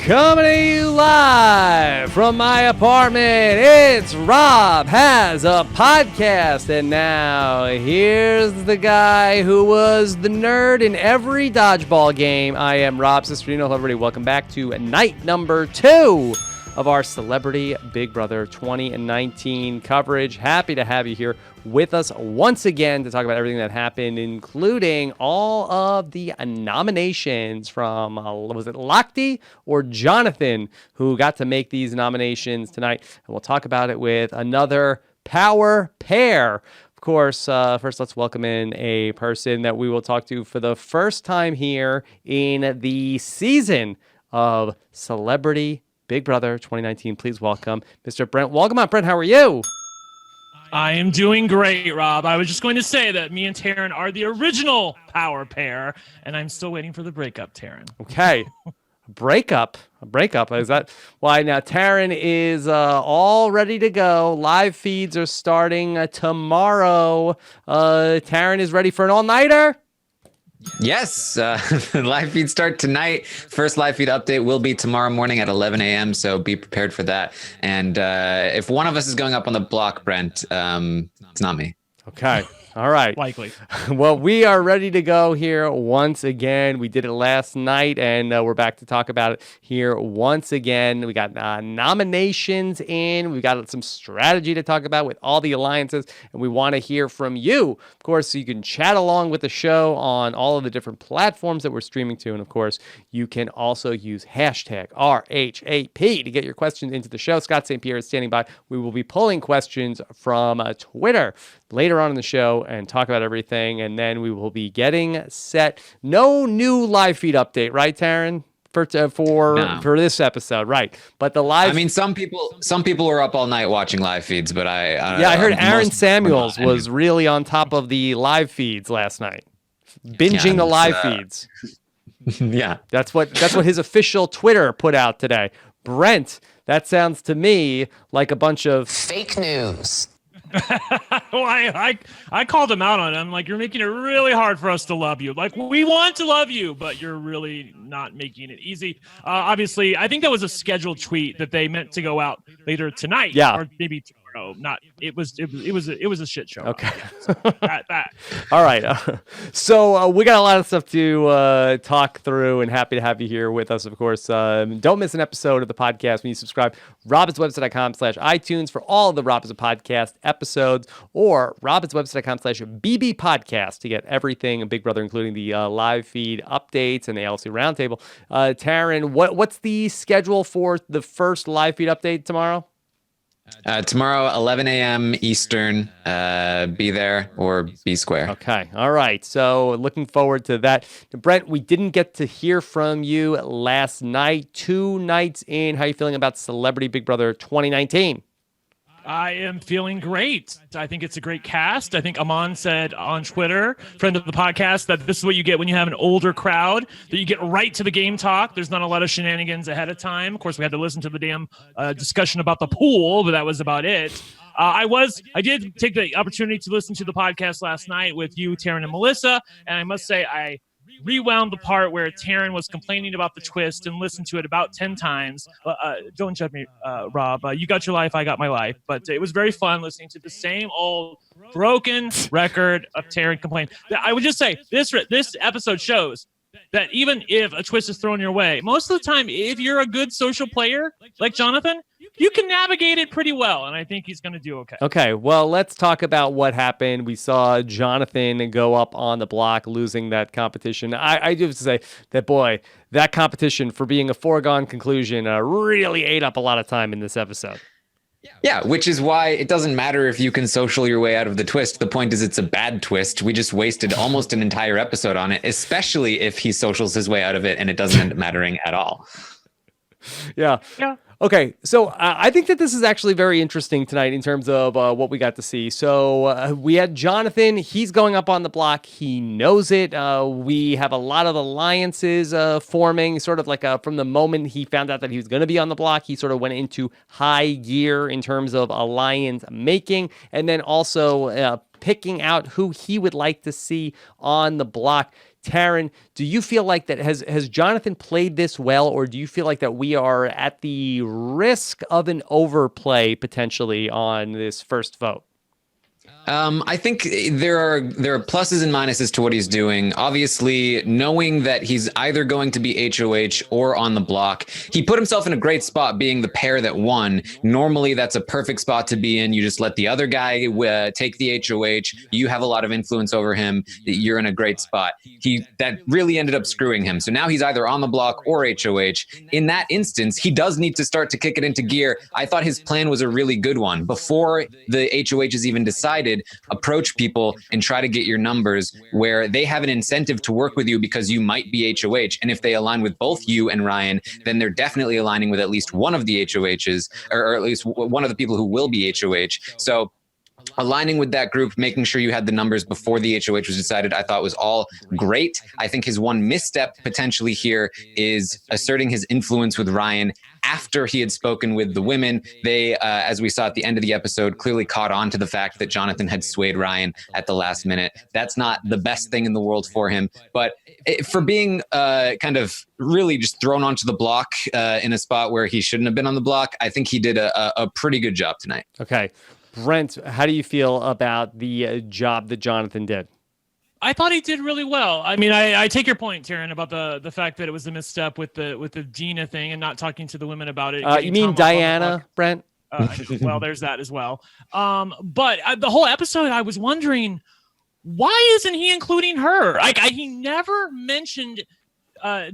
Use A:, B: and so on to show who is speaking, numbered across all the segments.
A: Coming to you live from my apartment, it's Rob Has a Podcast. And now, here's the guy who was the nerd in every dodgeball game. I am Rob Cisterino. Hello, everybody. Welcome back to night number 2 of our Celebrity Big Brother 2019 coverage. Happy to have you here with us once again to talk about everything that happened, including all of the nominations from, was it Lochte or Jonathan, who got to make these nominations tonight. And we'll talk about it with another power pair. Of course, first let's welcome in a person that we will talk to for the first time here in the season of Celebrity Big Brother 2019. Please welcome Mr. Brent. Welcome on, Brent. How are you?
B: I am doing great, Rob. I was just going to say that me and Taryn are the original power pair, and I'm still waiting for the breakup, Taryn.
A: Okay. A breakup. Is that why? Now, Taryn is all ready to go. Live feeds are starting tomorrow. Taryn is ready for an all-nighter?
C: Yes, live feed start tonight. First live feed update will be tomorrow morning at 11 a.m., so be prepared for that. And if one of us is going up on the block, Brent, it's not me.
A: Okay. All right.
B: Likely.
A: Well, we are ready to go here once again. We did it last night, and we're back to talk about it here once again. We got nominations in. We got some strategy to talk about with all the alliances, and we want to hear from you. Of course, so you can chat along with the show on all of the different platforms that we're streaming to, and of course, you can also use hashtag RHAP to get your questions into the show. Scott St. Pierre is standing by. We will be pulling questions from Twitter later on in the show and talk about everything, and then we will be getting set. No new live feed update, right, Taryn? For this episode, right? But the live.
C: I mean, some people were up all night watching live feeds, but
A: I heard Aaron Samuels was really on top of the live feeds last night, binging the live feeds.
C: Yeah,
A: that's what his official Twitter put out today. Brent, that sounds to me like a bunch of
D: fake news.
B: Well, I called him out on it. I'm like, you're making it really hard for us to love you. Like, we want to love you, but you're really not making it easy. Obviously, I think that was a scheduled tweet that they meant to go out later tonight.
A: Yeah.
B: Or maybe tomorrow. Not. It was a shit show.
A: Okay.
B: So that.
A: All right. So we got a lot of stuff to talk through, and happy to have you here with us, of course. Don't miss an episode of the podcast when you subscribe. robinswebsite.com/iTunes for all of the Rob Is a Podcast episodes, or robinswebsite.com/BB Podcast to get everything Big Brother, including the live feed updates and the LC Roundtable. Taryn, what's the schedule for the first live feed update tomorrow?
C: Tomorrow, 11 a.m. Eastern. Be there or be square.
A: Okay. All right. So looking forward to that. Brent, we didn't get to hear from you last night. 2 nights in. How are you feeling about Celebrity Big Brother 2019?
B: I am feeling great. I think it's a great cast. I think Aman said on Twitter, friend of the podcast, that this is what you get when you have an older crowd, that you get right to the game talk. There's not a lot of shenanigans ahead of time. Of course, we had to listen to the damn discussion about the pool, but that was about it. I did take the opportunity to listen to the podcast last night with you, Taryn, and Melissa, and I must say I rewound the part where Taryn was complaining about the twist and listened to it about 10 times. Don't judge me, Rob. You got your life, I got my life. But it was very fun listening to the same old broken record of Taryn complain. I would just say this episode shows that even if a twist is thrown your way, most of the time, if you're a good social player like Jonathan, you can navigate it pretty well, and I think he's going to do okay.
A: Okay, well, let's talk about what happened. We saw Jonathan go up on the block, losing that competition. I do have to say that, boy, that competition, for being a foregone conclusion, really ate up a lot of time in this episode.
C: Yeah, which is why it doesn't matter if you can social your way out of the twist. The point is it's a bad twist. We just wasted almost an entire episode on it, especially if he socials his way out of it and it doesn't end up mattering at all.
A: Yeah. Okay, so I think that this is actually very interesting tonight in terms of what we got to see. So we had Jonathan. He's going up on the block. He knows it. We have a lot of alliances forming, sort of like from the moment he found out that he was going to be on the block, he sort of went into high gear in terms of alliance making, and then also picking out who he would like to see on the block. Taryn, do you feel like that has Jonathan played this well, or do you feel like that we are at the risk of an overplay potentially on this first vote?
C: I think there are pluses and minuses to what he's doing. Obviously, knowing that he's either going to be HOH or on the block, he put himself in a great spot being the pair that won. Normally, that's a perfect spot to be in. You just let the other guy take the HOH. You have a lot of influence over him. You're in a great spot. That really ended up screwing him. So now he's either on the block or HOH. In that instance, he does need to start to kick it into gear. I thought his plan was a really good one. Before the HOH is even decided, approach people and try to get your numbers where they have an incentive to work with you because you might be HOH. And if they align with both you and Ryan, then they're definitely aligning with at least one of the HOHs, or at least one of the people who will be HOH. So aligning with that group, making sure you had the numbers before the HOH was decided, I thought was all great. I think his one misstep potentially here is asserting his influence with Ryan after he had spoken with the women. They, as we saw at the end of the episode, clearly caught on to the fact that Jonathan had swayed Ryan at the last minute. That's not the best thing in the world for him. But for being kind of really just thrown onto the block in a spot where he shouldn't have been on the block, I think he did a pretty good job tonight.
A: Okay. Brent, how do you feel about the job that Jonathan did?
B: I thought he did really well. I mean, I take your point, Taryn, about the fact that it was a misstep with the Dina thing and not talking to the women about it.
A: You mean Diana, Brent?
B: Well, there's that as well. But the whole episode, I was wondering, why isn't he including her? He never mentioned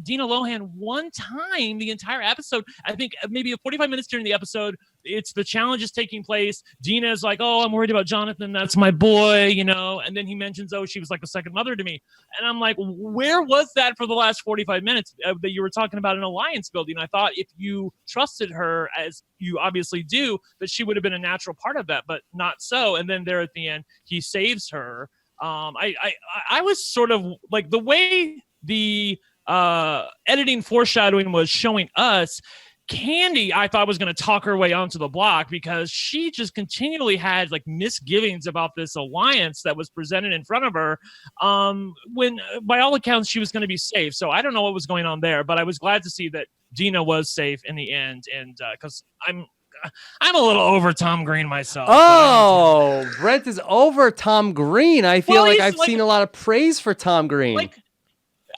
B: Dina Lohan one time the entire episode. I think maybe 45 minutes during the episode, it's the challenge is taking place. Dina's like, oh, I'm worried about Jonathan. That's my boy, And then he mentions, oh, she was like a second mother to me. And I'm like, where was that for the last 45 minutes that you were talking about an alliance building? I thought if you trusted her, as you obviously do, that she would have been a natural part of that, but not so. And then there at the end, he saves her. I was sort of like the way the editing foreshadowing was showing us, Candy, I thought was going to talk her way onto the block because she just continually had like misgivings about this alliance that was presented in front of her when by all accounts she was going to be safe. So I don't know what was going on there, but I was glad to see that Dina was safe in the end. And because I'm a little over Tom Green myself.
A: Oh, Brent is over Tom Green. I feel like I've seen a lot of praise for Tom Green.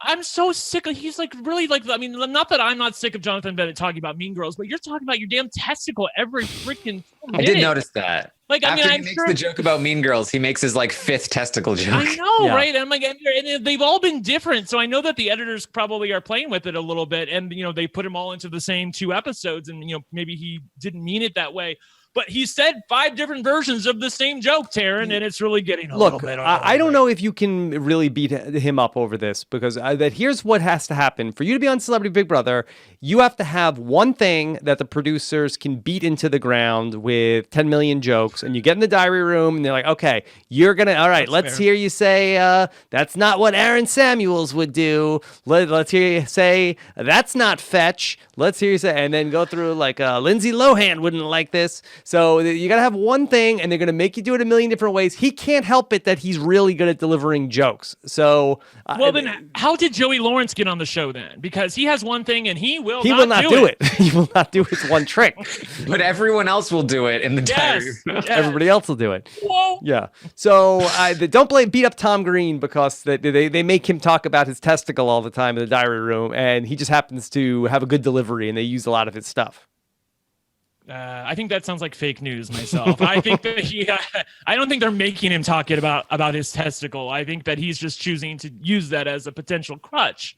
B: I'm so sick of, he's like really like, I mean, not that I'm not sick of Jonathan Bennett talking about Mean Girls, but you're talking about your damn testicle every freaking minute.
C: I did notice that. After he makes
B: sure
C: the joke about Mean Girls, he makes his like fifth testicle joke.
B: I know, yeah. Right? And I'm like, and they've all been different. So I know that the editors probably are playing with it a little bit, and they put them all into the same 2 episodes, and maybe he didn't mean it that way. But he said 5 different versions of the same joke, Taryn, and it's really getting a little bit.
A: I don't know if you can really beat him up over this, because that here's what has to happen. For you to be on Celebrity Big Brother, you have to have one thing that the producers can beat into the ground with 10 million jokes, and you get in the diary room, and they're like, okay, you're going to, all right, let's hear you say, that's not what Aaron Samuels would do. Let's hear you say, that's not fetch. Let's hear you say, and then go through like, Lindsay Lohan wouldn't like this. So you got to have one thing, and they're going to make you do it a million different ways. He can't help it that he's really good at delivering jokes. So,
B: then how did Joey Lawrence get on the show then? Because he has one thing, and he will not
A: do it. He will not do his one trick.
C: But everyone else will do it in the diary.
B: Yes.
A: Everybody else will do it.
B: Whoa.
A: Yeah. So don't beat up Tom Green because they make him talk about his testicle all the time in the diary room, and he just happens to have a good delivery, and they use a lot of his stuff.
B: I think that sounds like fake news myself. I think that I don't think they're making him talk about his testicle. I think that he's just choosing to use that as a potential crutch.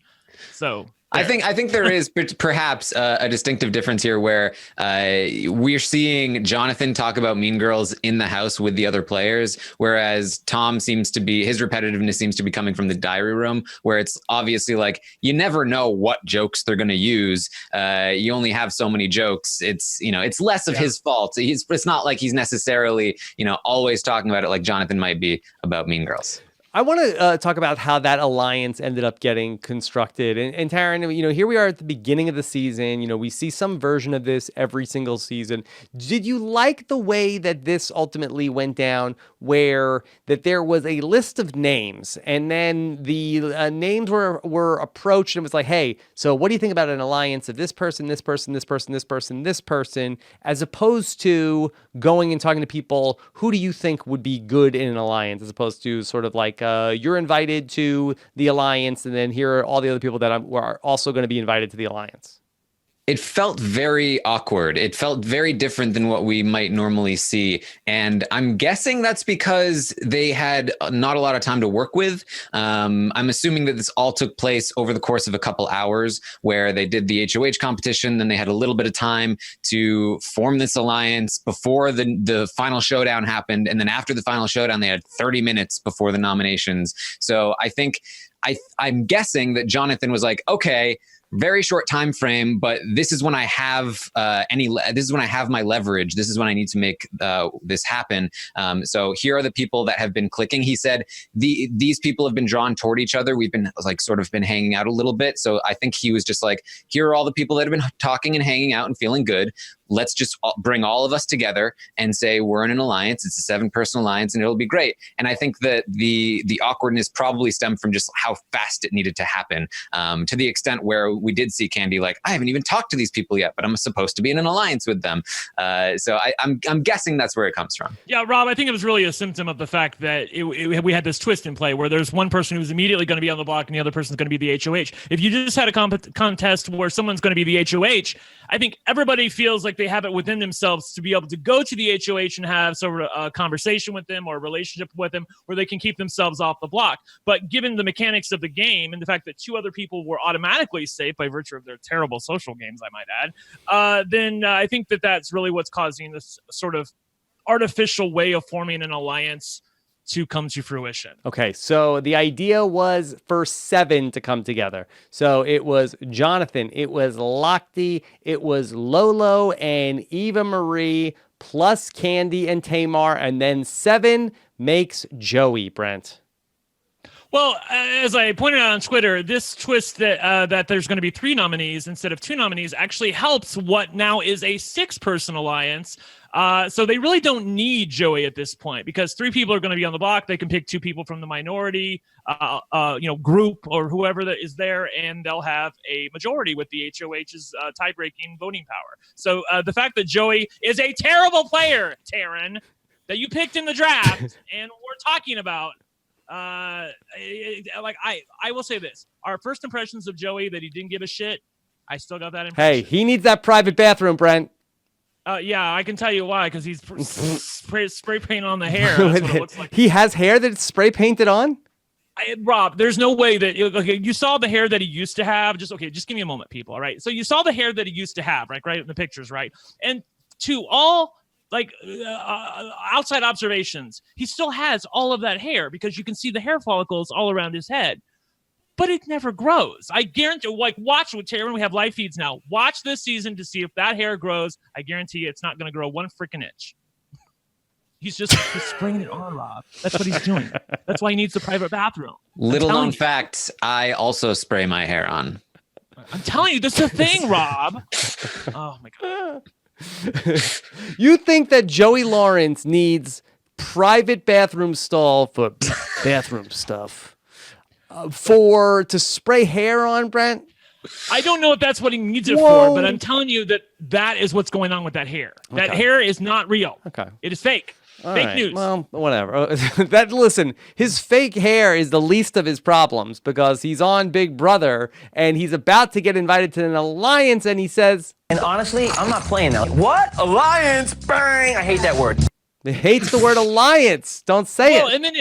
B: So
C: I think there is perhaps a distinctive difference here where we're seeing Jonathan talk about Mean Girls in the house with the other players, whereas Tom his repetitiveness seems to be coming from the diary room, where it's obviously like you never know what jokes they're going to use. You only have so many jokes. It's it's less of his fault. It's not like he's necessarily always talking about it like Jonathan might be about Mean Girls.
A: I want to talk about how that alliance ended up getting constructed. And Taryn, here we are at the beginning of the season. We see some version of this every single season. Did you like the way that this ultimately went down, where that there was a list of names, and then the names were approached, and it was like, hey, so what do you think about an alliance of this person, this person, this person, this person, this person, as opposed to going and talking to people, who do you think would be good in an alliance, as opposed to sort of like, you're invited to the alliance, and then here are all the other people that are also going to be invited to the alliance?
C: It felt very awkward. It felt very different than what we might normally see. And I'm guessing that's because they had not a lot of time to work with. I'm assuming that this all took place over the course of a couple hours, where they did the HOH competition. Then they had a little bit of time to form this alliance before the final showdown happened. And then after the final showdown, they had 30 minutes before the nominations. So I think I'm guessing that Jonathan was like, okay, very short time frame, but this is when I have this is when I have my leverage. This is when I need to make this happen. So here are the people that have been clicking. He said these people have been drawn toward each other. We've been sort of been hanging out a little bit. So I think he was just like, here are all the people that have been talking and hanging out and feeling good. Let's just bring all of us together and say we're in an alliance. It's a 7-person alliance, and it'll be great. And I think that the awkwardness probably stemmed from just how fast it needed to happen, to the extent where we did see Candy like, I haven't even talked to these people yet, but I'm supposed to be in an alliance with them. So I'm guessing that's where it comes from.
B: Yeah, Rob, I think it was really a symptom of the fact that we had this twist in play where there's one person who's immediately going to be on the block and the other person's going to be the HOH. If you just had a contest where someone's going to be the HOH, I think everybody feels like they have it within themselves to be able to go to the HOH and have sort of a conversation with them or a relationship with them where they can keep themselves off the block. But given the mechanics of the game and the fact that 2 other people were automatically safe by virtue of their terrible social games, I might add, then I think that that's really what's causing this sort of artificial way of forming an alliance to come to fruition.
A: Okay, so the idea was for 7 to come together. So it was Jonathan, it was Lochte, it was Lolo and Eva Marie, plus Candy and Tamar, and then 7 makes Joey, Brent.
B: Well, as I pointed out on Twitter, this twist that there's going to be 3 nominees instead of 2 nominees actually helps what now is a 6-person alliance. So they really don't need Joey at this point, because 3 people are going to be on the block. They can pick 2 people from the minority, group or whoever that is there, and they'll have a majority with the HOH's tie-breaking voting power. So the fact that Joey is a terrible player, Taryn, that you picked in the draft and we're talking about, I will say this: our first impressions of Joey, that he didn't give a shit, I still got that impression.
A: Hey, he needs that private bathroom, Brent.
B: Yeah, I can tell you why, because he's spray paint on the hair. That's what it looks like.
A: He has hair that's spray painted on?
B: Rob, there's no way that you saw the hair that he used to have. Just give me a moment, people. All right. So you saw the hair that he used to have, right in the pictures, right? And to all outside observations, he still has all of that hair, because you can see the hair follicles all around his head. But it never grows. I guarantee, watch with Taryn. We have live feeds now. Watch this season to see if that hair grows. I guarantee you it's not going to grow 1 freaking inch. He's spraying it on, Rob. That's what he's doing. That's why he needs the private bathroom.
C: Little known fact, I also spray my hair on.
B: I'm telling you, this is a thing, Rob. Oh, my God.
A: You think that Joey Lawrence needs private bathroom stall for bathroom stuff? To spray hair on, Brent?
B: I don't know if that's what he needs it for, but I'm telling you that is what's going on with that hair. That hair is not real. Okay. It is fake. Fake news.
A: Well, whatever. Listen, his fake hair is the least of his problems, because he's on Big Brother and he's about to get invited to an alliance, and he says,
D: and honestly, I'm not playing that. What? Alliance? Bang! I hate that word.
A: He hates the word alliance. Don't say it.
B: And then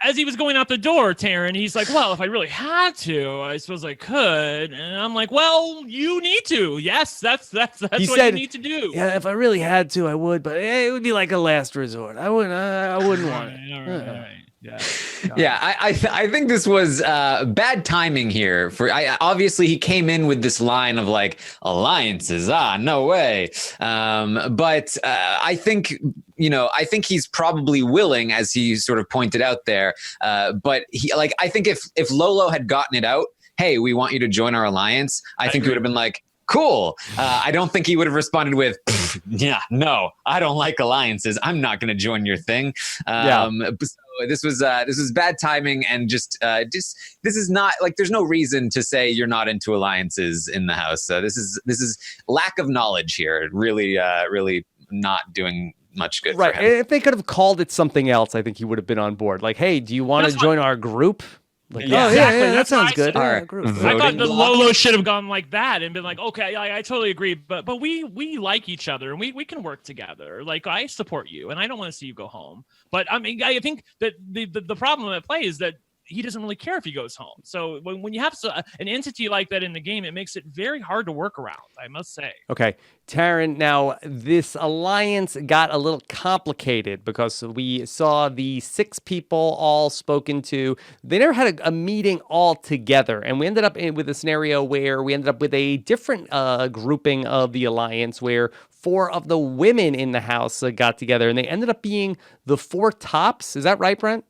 B: as he was going out the door, Taryn, he's like, well, if I really had to, I suppose I could. And I'm like, well, you need to. Yes, that's what you need to do.
A: Yeah, if I really had to, I would, but it would be like a last resort. I wouldn't want it.
B: All right.
C: Yeah, I think this was bad timing here. Obviously he came in with this line of like alliances. No way. But I think I think he's probably willing, as he sort of pointed out there. But I think if Lolo had gotten it out, hey, we want you to join our alliance, I think it would have been like, cool. I don't think he would have responded with, yeah, no, I don't like alliances. I'm not going to join your thing. So this was bad timing, and just this is not like, there's no reason to say you're not into alliances in the house. So this is lack of knowledge here. Really not doing much good.
A: Right.
C: For him.
A: If they could have called it something else, I think he would have been on board. Like, hey, do you want to join our group? Like,
B: yeah,
A: exactly.
B: that
A: sounds good.
B: I thought the Lolo should have gone like that and been like, okay, I totally agree, but we like each other and we can work together. Like, I support you and I don't want to see you go home. But I mean, I think that the problem at play is that he doesn't really care if he goes home. So when you have an entity like that in the game, it makes it very hard to work around, I must say.
A: Okay, Taryn, now this alliance got a little complicated because we saw the 6 people all spoken to. They never had a meeting all together, and we ended up with a scenario where we ended up with a different grouping of the alliance where 4 of the women in the house got together, and they ended up being the 4 tops. Is that right, Brent?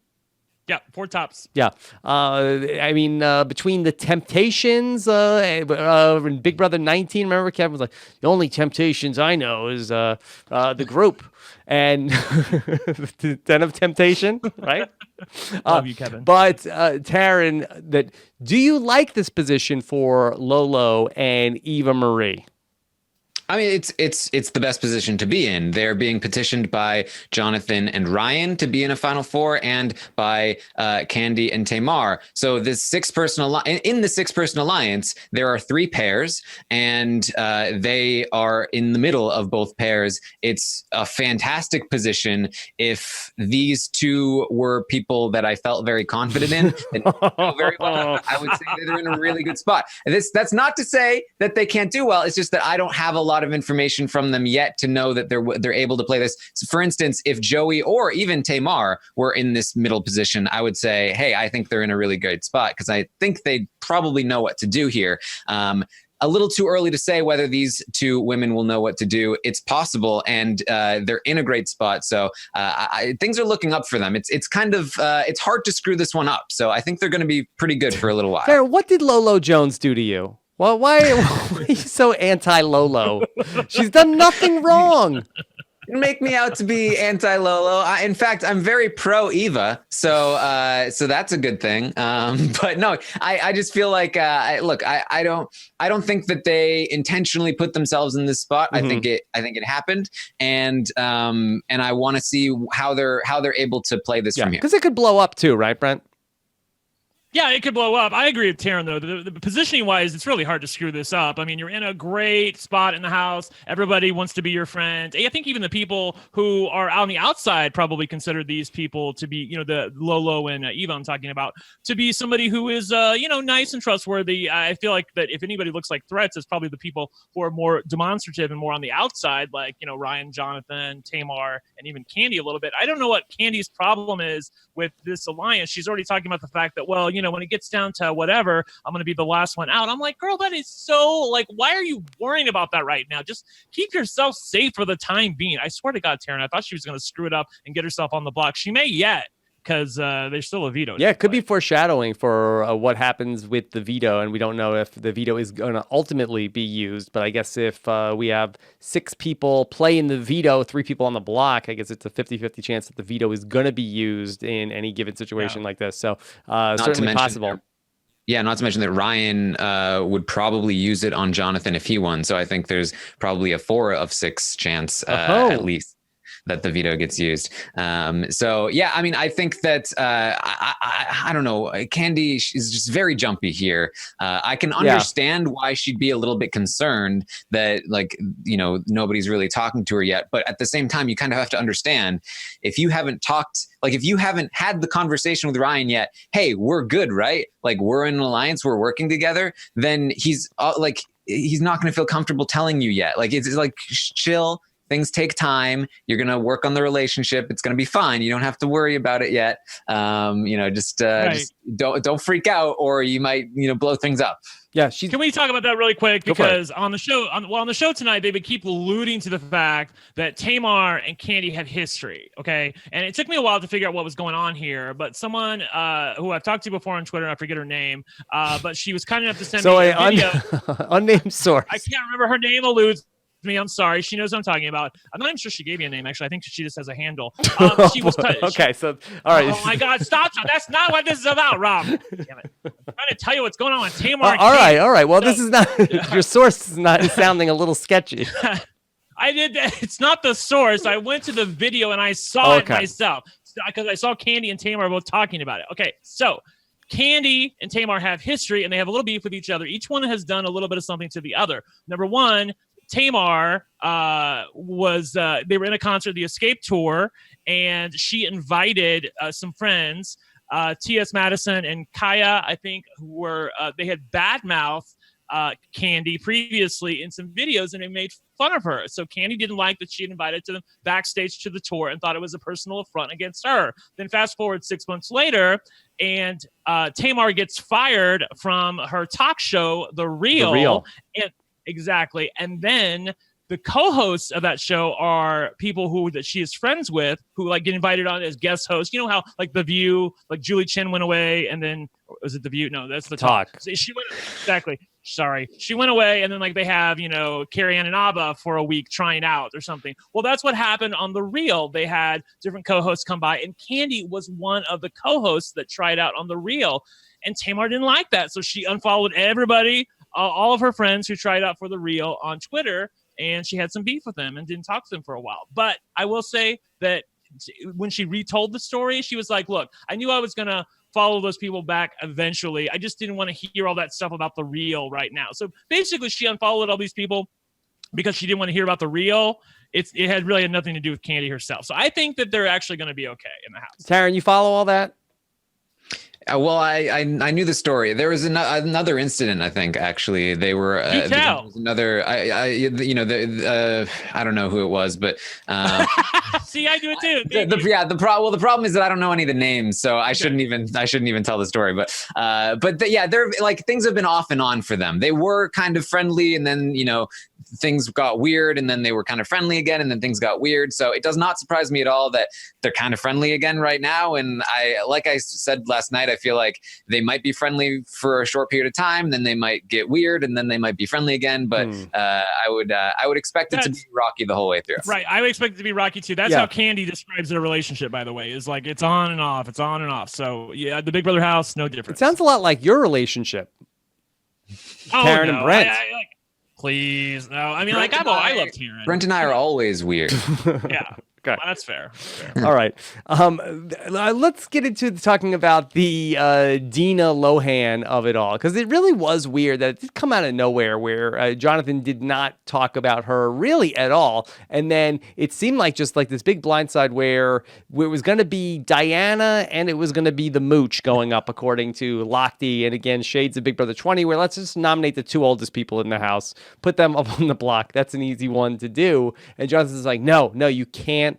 B: Yeah, 4 tops.
A: Yeah. I mean, between the Temptations and Big Brother 19, remember Kevin was like, the only Temptations I know is the group. And the Den of Temptation, right?
B: Love you, Kevin.
A: But Taryn, do you like this position for Lolo and Eva Marie?
C: I mean, it's the best position to be in. They're being petitioned by Jonathan and Ryan to be in a Final Four, and by Candy and Tamar. So this 6-person in the 6-person alliance, there are 3 pairs, and they are in the middle of both pairs. It's a fantastic position. If these 2 were people that I felt very confident in, and very well, I would say that they're in a really good spot. And that's not to say that they can't do well. It's just that I don't have a lot of information from them yet to know that they're able to play this. So for instance, if Joey or even Tamar were in this middle position, I would say, hey, I think they're in a really good spot, because I think they probably know what to do here. A little too early to say whether these 2 women will know what to do. It's possible, and they're in a great spot. So things are looking up for them. It's kind of it's hard to screw this one up. So I think they're going to be pretty good for a little while.
A: Fair. What did Lolo Jones do to you? Well, why are you so anti-Lolo? She's done nothing wrong.
C: Make me out to be anti-Lolo. In fact, I'm very pro-Eva, so that's a good thing. But no, I just feel like look, I don't think that they intentionally put themselves in this spot. Mm-hmm. I think it happened, and I want to see how they're able to play this from here,
A: because it could blow up too, right, Brent?
B: Yeah, it could blow up. I agree with Taryn, though. The positioning-wise, it's really hard to screw this up. I mean, you're in a great spot in the house. Everybody wants to be your friend. I think even the people who are on the outside probably consider these people to be, the Lolo and Eva I'm talking about, to be somebody who is, nice and trustworthy. I feel like that if anybody looks like threats, it's probably the people who are more demonstrative and more on the outside, like, Ryan, Jonathan, Tamar, and even Candy a little bit. I don't know what Candy's problem is with this alliance. She's already talking about the fact that, well, when it gets down to whatever, I'm going to be the last one out. I'm like, girl, that is so, like, why are you worrying about that right now? Just keep yourself safe for the time being. I swear to God, Taryn, I thought she was going to screw it up and get herself on the block. She may yet, because there's still a veto.
A: Yeah, it could be foreshadowing for what happens with the veto, and we don't know if the veto is going to ultimately be used. But I guess if we have 6 people playing the veto, 3 people on the block, I guess it's a 50-50 chance that the veto is going to be used in any given situation like this. So certainly possible.
C: Yeah, not to mention that Ryan would probably use it on Jonathan if he won. So I think there's probably a 4 of 6 chance at least that the veto gets used. So yeah, I mean, I think that I don't know. Candy is just very jumpy here. I can understand why she'd be a little bit concerned that, like, nobody's really talking to her yet. But at the same time, you kind of have to understand, if you haven't talked, like, if you haven't had the conversation with Ryan yet, hey, we're good, right? Like, we're in an alliance, we're working together. Then he's not going to feel comfortable telling you yet. Like, it's like, chill. things take time. You're going to work on the relationship. It's going to be fine. You don't have to worry about it yet. Just don't freak out, or you might, blow things up.
A: Yeah,
B: Can we talk about that really quick? Because on the show tonight, they would keep alluding to the fact that Tamar and Candy have history. Okay, and it took me a while to figure out what was going on here. But someone who I've talked to before on Twitter, I forget her name, but she was kind enough to send me a video.
A: Unnamed source.
B: I can't remember her name. Eludes me. I'm sorry. She knows what I'm talking about. I'm not even sure she gave you a name. Actually, I think she just has a handle. She was
A: okay. So all right.
B: Oh my God! Stop! That's not what this is about, Rob. Damn it! I'm trying to tell you what's going on with Tamar.
A: All right. Well, this is not your source. Is not sounding a little sketchy.
B: I did that. It's not the source. I went to the video and I saw it myself because I saw Candy and Tamar both talking about it. Okay, so Candy and Tamar have history and they have a little beef with each other. Each one has done a little bit of something to the other. Number one, Tamar they were in a concert, the Escape Tour, and she invited some friends, T.S. Madison and Kaya, I think, who were they had badmouthed Candy previously in some videos, and they made fun of her. So Candy didn't like that she had invited to them backstage to the tour and thought it was a personal affront against her. Then fast forward 6 months later, and Tamar gets fired from her talk show, The Real. Exactly. And then the co-hosts of that show are people that she is friends with, who like get invited on as guest hosts. You know how like The View, like Julie Chen went away, and then was it The View? No, that's the talk. So she went exactly. Sorry, she went away, and then like they have Carrie Ann and Abba for a week trying out or something. Well, that's what happened on The Real. They had different co-hosts come by, and Candy was one of the co-hosts that tried out on The Real, and Tamar didn't like that, so she unfollowed everybody. All of her friends who tried out for The Real on Twitter, and she had some beef with them and didn't talk to them for a while. But I will say that when she retold the story, she was like, look, I knew I was going to follow those people back eventually. I just didn't want to hear all that stuff about The Real right now. So basically, she unfollowed all these people because she didn't want to hear about The Real. It had really had nothing to do with Candy herself. So I think that they're actually going to be okay in the house.
A: Taryn, you follow all that?
C: Well, I knew the story. There was another incident. I think actually they were another. I don't know who it was, but
B: see, I do it too.
C: The problem is that I don't know any of the names, so I shouldn't even tell the story. But they're like things have been off and on for them. They were kind of friendly, and then things got weird, and then they were kind of friendly again, and then things got weird. So it does not surprise me at all that they're kind of friendly again right now. And like I said last night, I feel like they might be friendly for a short period of time, then they might get weird, and then they might be friendly again. But I would expect it to be rocky the whole way through.
B: Right, I would expect it to be rocky too. That's how Candy describes their relationship, by the way, is like it's on and off. It's on and off. So yeah, the Big Brother house, no difference.
A: It sounds a lot like your relationship, Taryn and Brent.
B: Please, no. I mean, I love Taryn.
C: Brent and I are always weird.
B: Yeah. Okay. Well, that's fair.
A: All right. Let's get into talking about the Dina Lohan of it all, because it really was weird that it did come out of nowhere where Jonathan did not talk about her really at all. And then it seemed like just like this big blindside where it was going to be Diana and it was going to be the Mooch going up, according to Lochte. And again, shades of Big Brother 20, where let's just nominate the two oldest people in the house, put them up on the block. That's an easy one to do. And Jonathan's like, no, you can't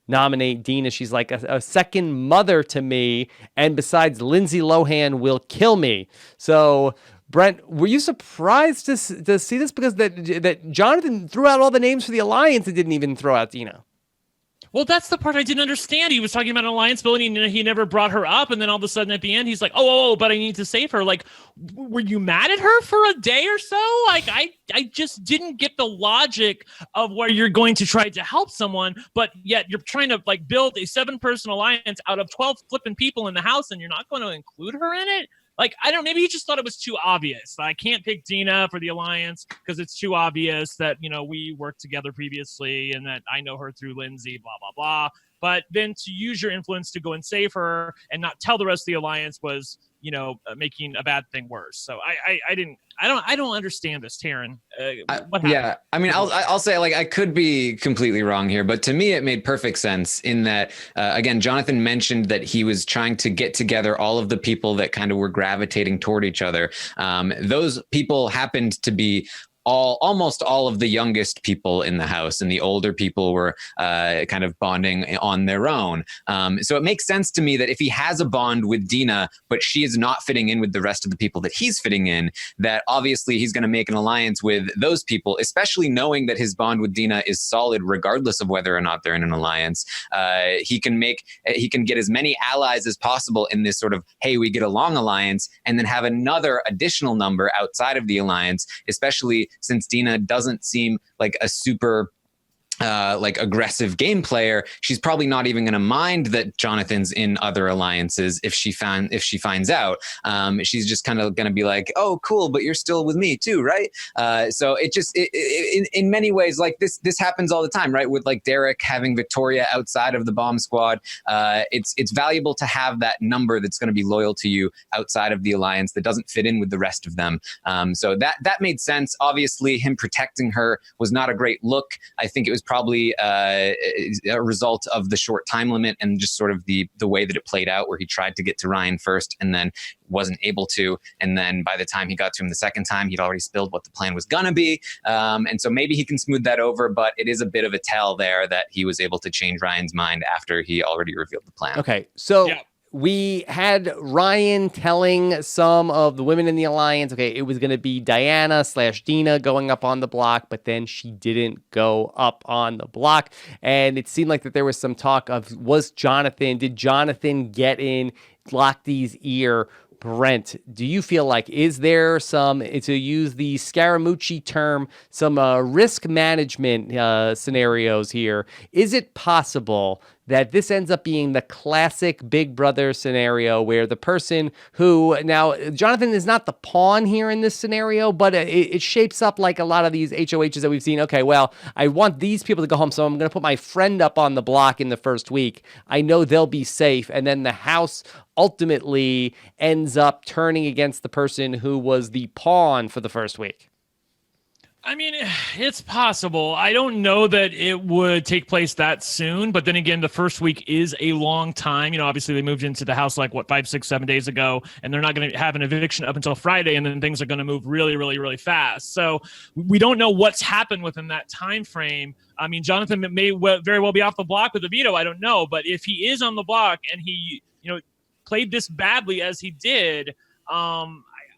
A: nominate Dina. She's like a second mother to me, and besides, Lindsay Lohan will kill me. So Brent, were you surprised to see this? Because that Jonathan threw out all the names for the alliance and didn't even throw out Dina.
B: Well, that's the part I didn't understand. He was talking about an alliance building and he never brought her up. And then all of a sudden at the end, he's like, oh, but I need to save her. Like, were you mad at her for a day or so? Like, I just didn't get the logic of where you're going to try to help someone, but yet you're trying to like build a 7-person alliance out of 12 flipping people in the house and you're not going to include her in it. Like, maybe he just thought it was too obvious. I can't pick Dina for the alliance because it's too obvious that, we worked together previously and that I know her through Lindsay, blah, blah, blah. But then to use your influence to go and save her and not tell the rest of the alliance was, making a bad thing worse. So I don't understand this, Taryn. What happened?
C: Yeah, I mean, I'll say, like, I could be completely wrong here, but to me, it made perfect sense in that, again, Jonathan mentioned that he was trying to get together all of the people that kind of were gravitating toward each other. Those people happened to be almost all of the youngest people in the house, and the older people were kind of bonding on their own. So it makes sense to me that if he has a bond with Dina, but she is not fitting in with the rest of the people that he's fitting in, that obviously he's going to make an alliance with those people, especially knowing that his bond with Dina is solid regardless of whether or not they're in an alliance. He can get as many allies as possible in this sort of, hey, we get along alliance, and then have another additional number outside of the alliance, especially since Dina doesn't seem like a super aggressive game player. She's probably not even going to mind that Jonathan's in other alliances if she finds out. She's just kind of going to be like, oh, cool, but you're still with me too, right? So in many ways, like this happens all the time, right? With like Derek having Victoria outside of the bomb squad, it's valuable to have that number that's going to be loyal to you outside of the alliance that doesn't fit in with the rest of them. So that made sense. Obviously, him protecting her was not a great look. I think it was probably a result of the short time limit and just sort of the way that it played out, where he tried to get to Ryan first and then wasn't able to. And then by the time he got to him the second time, he'd already spilled what the plan was going to be. And so maybe he can smooth that over, but it is a bit of a tell there that he was able to change Ryan's mind after he already revealed the plan.
A: Okay, so... Yeah. We had Ryan telling some of the women in the alliance, okay, it was going to be Diana/Dina going up on the block, but then she didn't go up on the block. And it seemed like that there was some talk of, did Jonathan get in Lochtey's ear? Brent, do you feel like, is there some, to use the Scaramucci term, some risk management scenarios here? Is it possible that this ends up being the classic Big Brother scenario where the person who, now Jonathan is not the pawn here in this scenario, but it shapes up like a lot of these HOHs that we've seen. Okay, well, I want these people to go home, so I'm going to put my friend up on the block in the first week. I know they'll be safe. And then the house ultimately ends up turning against the person who was the pawn for the first week.
B: I mean, it's possible. I don't know that it would take place that soon, but then again, the first week is a long time. You know, obviously they moved into the house like 5, 6, 7 days ago, and they're not going to have an eviction up until Friday, and then things are going to move really, really, really fast. So we don't know what's happened within that time frame. I mean, Jonathan may very well be off the block with a veto. I don't know, but if he is on the block and he, played this badly as he did,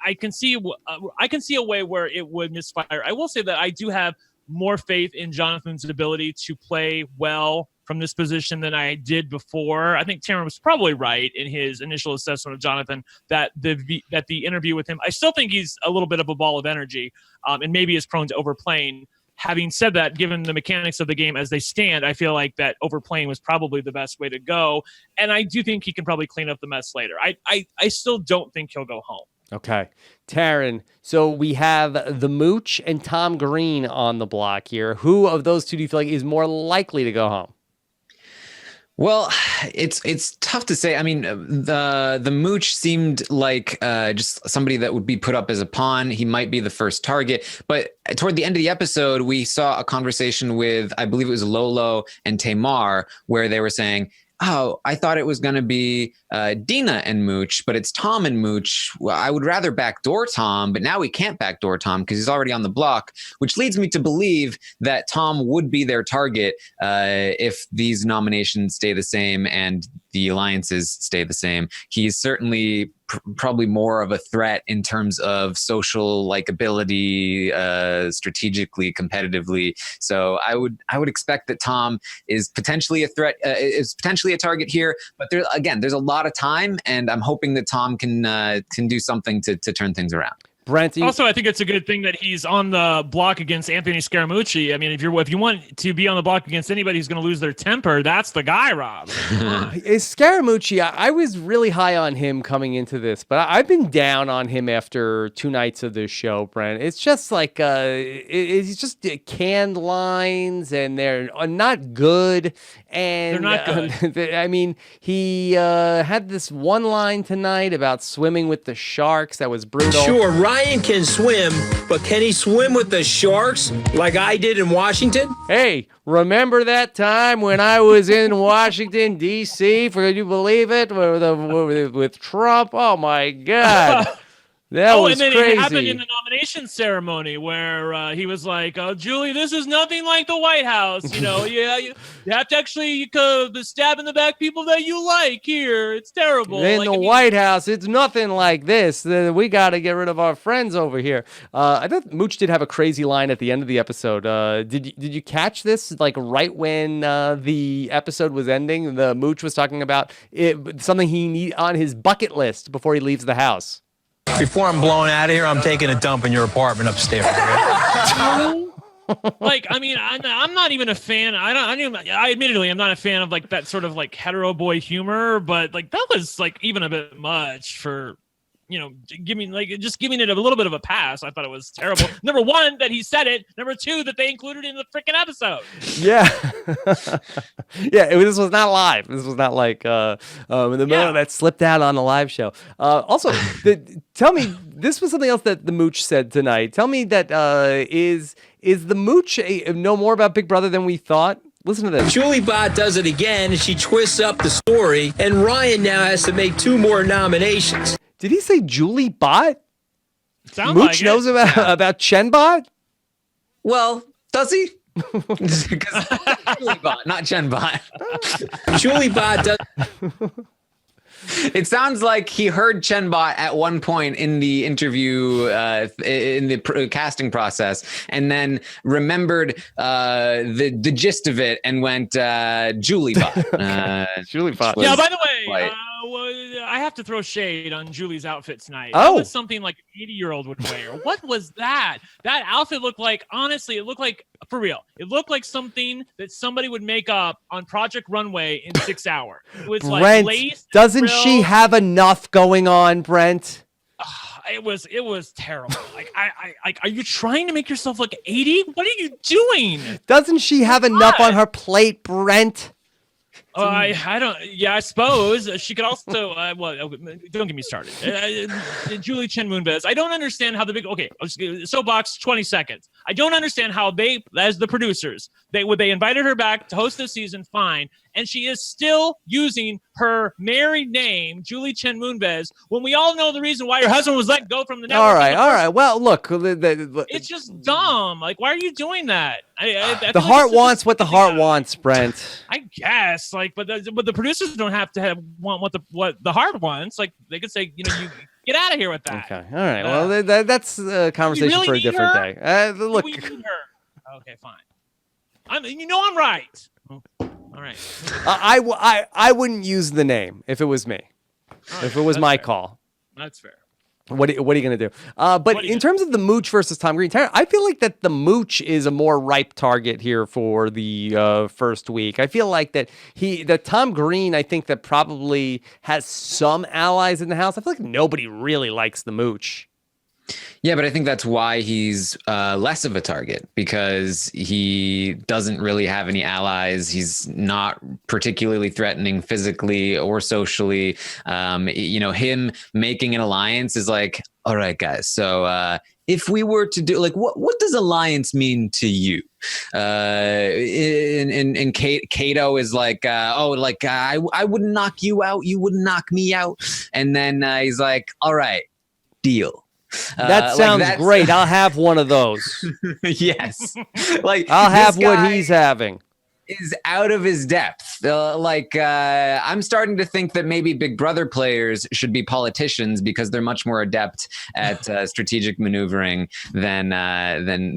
B: I can see a way where it would misfire. I will say that I do have more faith in Jonathan's ability to play well from this position than I did before. I think Tamar was probably right in his initial assessment of Jonathan that the interview with him, I still think he's a little bit of a ball of energy and maybe is prone to overplaying. Having said that, given the mechanics of the game as they stand, I feel like that overplaying was probably the best way to go. And I do think he can probably clean up the mess later. I still don't think he'll go home.
A: Okay. Taryn, so we have the Mooch and Tom Green on the block here. Who of those two do you feel like is more likely to go home?
C: Well, it's tough to say. I mean, the Mooch seemed like just somebody that would be put up as a pawn. He might be the first target. But toward the end of the episode, we saw a conversation with, I believe it was Lolo and Tamar, where they were saying, oh, I thought it was going to be Dina and Mooch, but it's Tom and Mooch. Well, I would rather backdoor Tom, but now we can't backdoor Tom because he's already on the block, which leads me to believe that Tom would be their target if these nominations stay the same and the alliances stay the same. He's certainly probably more of a threat in terms of social likability, strategically, competitively. So I would expect that Tom is potentially a threat, is potentially a target here. But there's a lot of time, and I'm hoping that Tom can do something to turn things around.
A: Brent,
B: also, I think it's a good thing that he's on the block against Anthony Scaramucci. I mean, if you want to be on the block against anybody who's going to lose their temper, that's the guy, Rob.
A: Scaramucci, I was really high on him coming into this, but I've been down on him after 2 nights of this show, Brent. It's just like it's just canned lines, and they're not good. And
B: they're not good.
A: I mean, he had this one line tonight about swimming with the sharks that was brutal.
E: Sure, Ryan can swim, but can he swim with the sharks like I did in Washington?
A: Hey, remember that time when I was in Washington, D.C.? Can you believe it? With Trump? Oh, my God. That was
B: and then
A: crazy.
B: it happened in the nomination ceremony where he was like, Julie, this is nothing like the White House. You know, you have to actually stab in the back people that you like here. It's terrible.
A: In the White House, it's nothing like this. We got to get rid of our friends over here. I thought Mooch did have a crazy line at the end of the episode. Did you catch this? Like right when the episode was ending, the Mooch was talking about something he need on his bucket list before he leaves the house.
E: Before I'm blown out of here, I'm taking a dump in your apartment upstairs.
B: Like, I mean, I'm not even a fan. I admittedly, I'm not a fan of like that sort of like hetero boy humor, but like that was like even a bit much for, you know, giving it a little bit of a pass. I thought it was terrible. Number one, that he said it. Number two, that they included it in the freaking episode.
A: Yeah. Yeah. This was not live. This was not like in the middle that slipped out on the live show. Also, tell me, this was something else that the Mooch said tonight. Tell me that is the Mooch know more about Big Brother than we thought? Listen to this.
E: Julie Bott does it again, and she twists up the story, and Ryan now has to make 2 more nominations.
A: Did he say Julie Bott?
B: Sounds
A: Mooch
B: like
A: knows about Chen Bot?
C: Well, does he? Julie Bot, not Chen Bot.
E: Julie Bott does.
C: It sounds like he heard Chen Bot at one point in the interview, in the casting process, and then remembered the gist of it and went Julie Bot.
A: Julie Bot.
B: Yeah, by the way, I have to throw shade on Julie's outfit tonight.
A: Oh.
B: That was something like an 80-year-old would wear. What was that? That outfit looked like, honestly, it looked like, for real, it looked like something that somebody would make up on Project Runway in 6 hours. It was
A: Brent,
B: like lace.
A: doesn't she have enough going on, Brent?
B: It was terrible. Like, are you trying to make yourself look 80? What are you doing?
A: Doesn't she have enough on her plate, Brent?
B: I don't. Yeah, I suppose she could also. Don't get me started. Julie Chen Moonves. I don't understand how the big. Okay, soapbox 20 seconds. I don't understand how they, as the producers, they invited her back to host this season. Fine, and she is still using her married name, Julie Chen Moonves, when we all know the reason why her husband was let go from the network.
A: All right. Well, look,
B: it's just dumb. Like, why are you doing that? I
A: the heart wants what the heart wants, Brent.
B: I guess, like, but the producers don't have to want what the heart wants. Like, they could say, you get out of here with that.
A: Okay, all right. Well, that's a conversation
B: really
A: for a different day. Look,
B: we need her. Okay, fine. I'm right. All right.
A: I wouldn't use the name if it was me. Right, if it was my call.
B: That's fair.
A: What are you going to do? But in terms of the Mooch versus Tom Green, I feel like that the Mooch is a more ripe target here for the first week. I feel like that Tom Green, I think that probably has some allies in the house. I feel like nobody really likes the Mooch.
C: Yeah, but I think that's why he's less of a target, because he doesn't really have any allies. He's not particularly threatening physically or socially. Him making an alliance is like, all right, guys. So if we were to do what does alliance mean to you? And Kato is like, I wouldn't knock you out. You wouldn't knock me out. And then he's like, all right, deal.
A: That sounds great. I'll have one of those.
C: Yes.
A: I'll have what he's having.
C: Is out of his depth. I'm starting to think that maybe Big Brother players should be politicians, because they're much more adept at strategic maneuvering than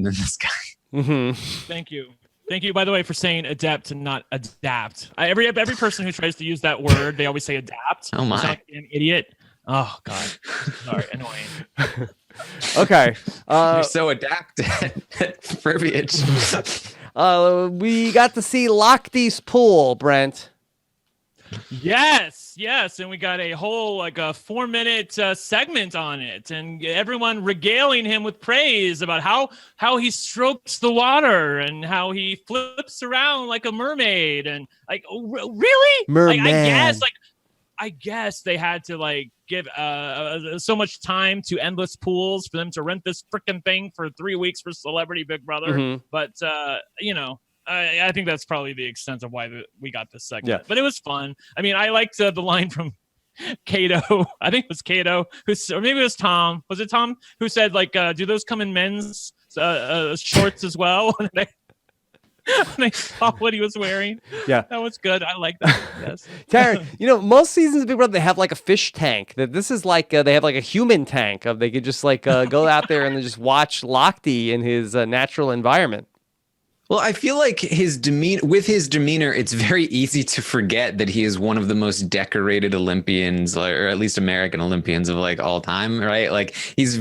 C: this guy.
A: Mm-hmm.
B: Thank you, by the way, for saying adept and not adapt. Every person who tries to use that word, they always say adapt.
C: Oh my,
B: like an idiot. Oh God, sorry, annoying.
A: Okay,
C: you're so adapted at verbiage.
A: We got to see Lochtey's pool, Brent.
B: Yes, and we got a whole a 4-minute segment on it, and everyone regaling him with praise about how he strokes the water and how he flips around like a mermaid, and really,
A: merman.
B: I guess they had to give so much time to Endless Pools for them to rent this freaking thing for 3 weeks for Celebrity Big Brother. Mm-hmm. But I think that's probably the extent of why we got this segment. Yeah. But it was fun. I mean, I liked the line from Kato, I think it was Kato, or maybe it was Tom. Was it Tom who said, like, do those come in men's shorts as well? When they saw what he was wearing.
A: Yeah.
B: That was good. I like that. Yes.
A: Taryn, most seasons of Big Brother, they have like a fish tank. That this is like, they have like a human tank of they could just like go out there and then just watch Lochte in his natural environment.
C: Well, I feel like his demeanor, it's very easy to forget that he is one of the most decorated Olympians, or at least American Olympians of like all time, right? Like he's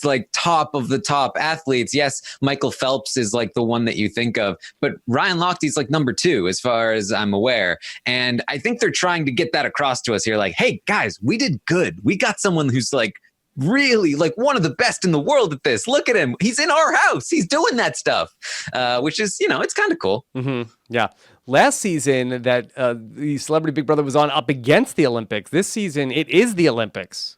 C: like top of the top athletes. Yes, Michael Phelps is like the one that you think of, but Ryan Lochte's like number 2 as far as I'm aware. And I think they're trying to get that across to us here. Like, hey guys, we did good. We got someone who's like really like one of the best in the world at this. Look at him. He's in our house. He's doing that stuff, which is, it's kind of cool.
A: Mm-hmm. Yeah. Last season that the Celebrity Big Brother was on up against the Olympics. This season, it is the Olympics.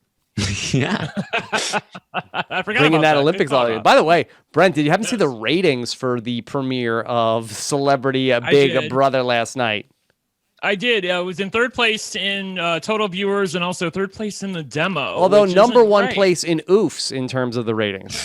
C: Yeah.
B: I forgot
A: Bringing
B: about
A: that Olympics audience. By the way, Brent, did you happen to see the ratings for the premiere of Celebrity Big Brother last night?
B: I did. I was in third place in total viewers and also third place in the demo.
A: Although number one place in oofs in terms of the ratings.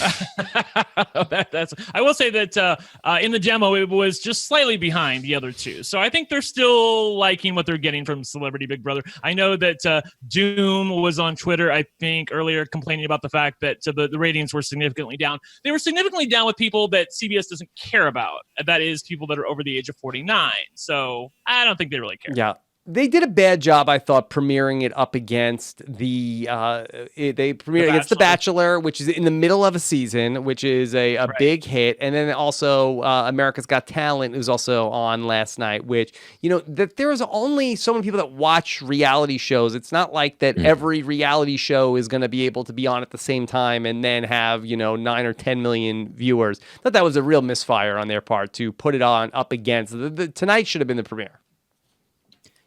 B: I will say that in the demo, it was just slightly behind the other two. So I think they're still liking what they're getting from Celebrity Big Brother. I know that Doom was on Twitter, I think, earlier complaining about the fact that the ratings were significantly down. They were significantly down with people that CBS doesn't care about. That is people that are over the age of 49. So I don't think they really care.
A: Yeah. They did a bad job, I thought, premiering it up against they premiered against The Bachelor, which is in the middle of a season, which is a big hit. And then also America's Got Talent, who's also on last night, which, that there's only so many people that watch reality shows. It's not like that every reality show is going to be able to be on at the same time and then have, 9 or 10 million viewers. I thought that was a real misfire on their part to put it on up against. Tonight should have been the premiere.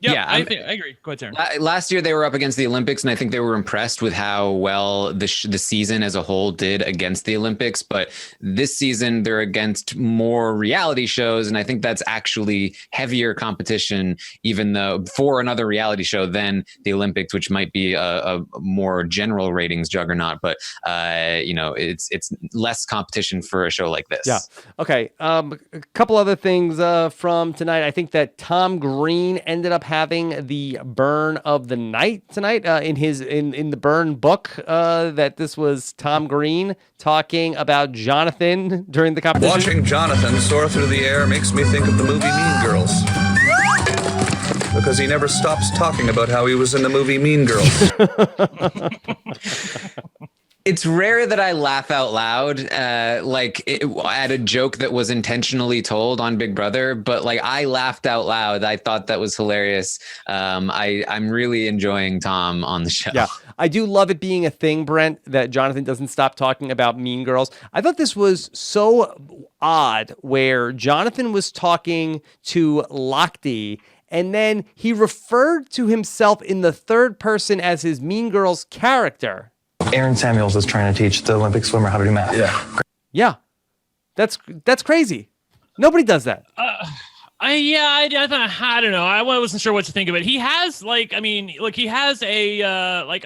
B: Yeah, I agree. Go ahead, Taryn.
C: Last year they were up against the Olympics, and I think they were impressed with how well the season as a whole did against the Olympics. But this season they're against more reality shows, and I think that's actually heavier competition, even though for another reality show than the Olympics, which might be a more general ratings juggernaut. But it's less competition for a show like this.
A: Yeah. Okay. A couple other things from tonight. I think that Tom Green ended up having the burn of the night tonight in the burn book, that this was Tom Green talking about Jonathan during the competition.
F: Watching Jonathan soar through the air makes me think of the movie Mean Girls, because he never stops talking about how he was in the movie Mean Girls.
C: It's rare that I laugh out loud, at a joke that was intentionally told on Big Brother, but like I laughed out loud. I thought that was hilarious. I'm really enjoying Tom on the show.
A: Yeah, I do love it being a thing, Brent, that Jonathan doesn't stop talking about Mean Girls. I thought this was so odd where Jonathan was talking to Lochte, and then he referred to himself in the third person as his Mean Girls character.
G: Aaron Samuels is trying to teach the Olympic swimmer how to do math.
A: Yeah. That's crazy. Nobody does that.
B: I don't know. I wasn't sure what to think of it. He has he has a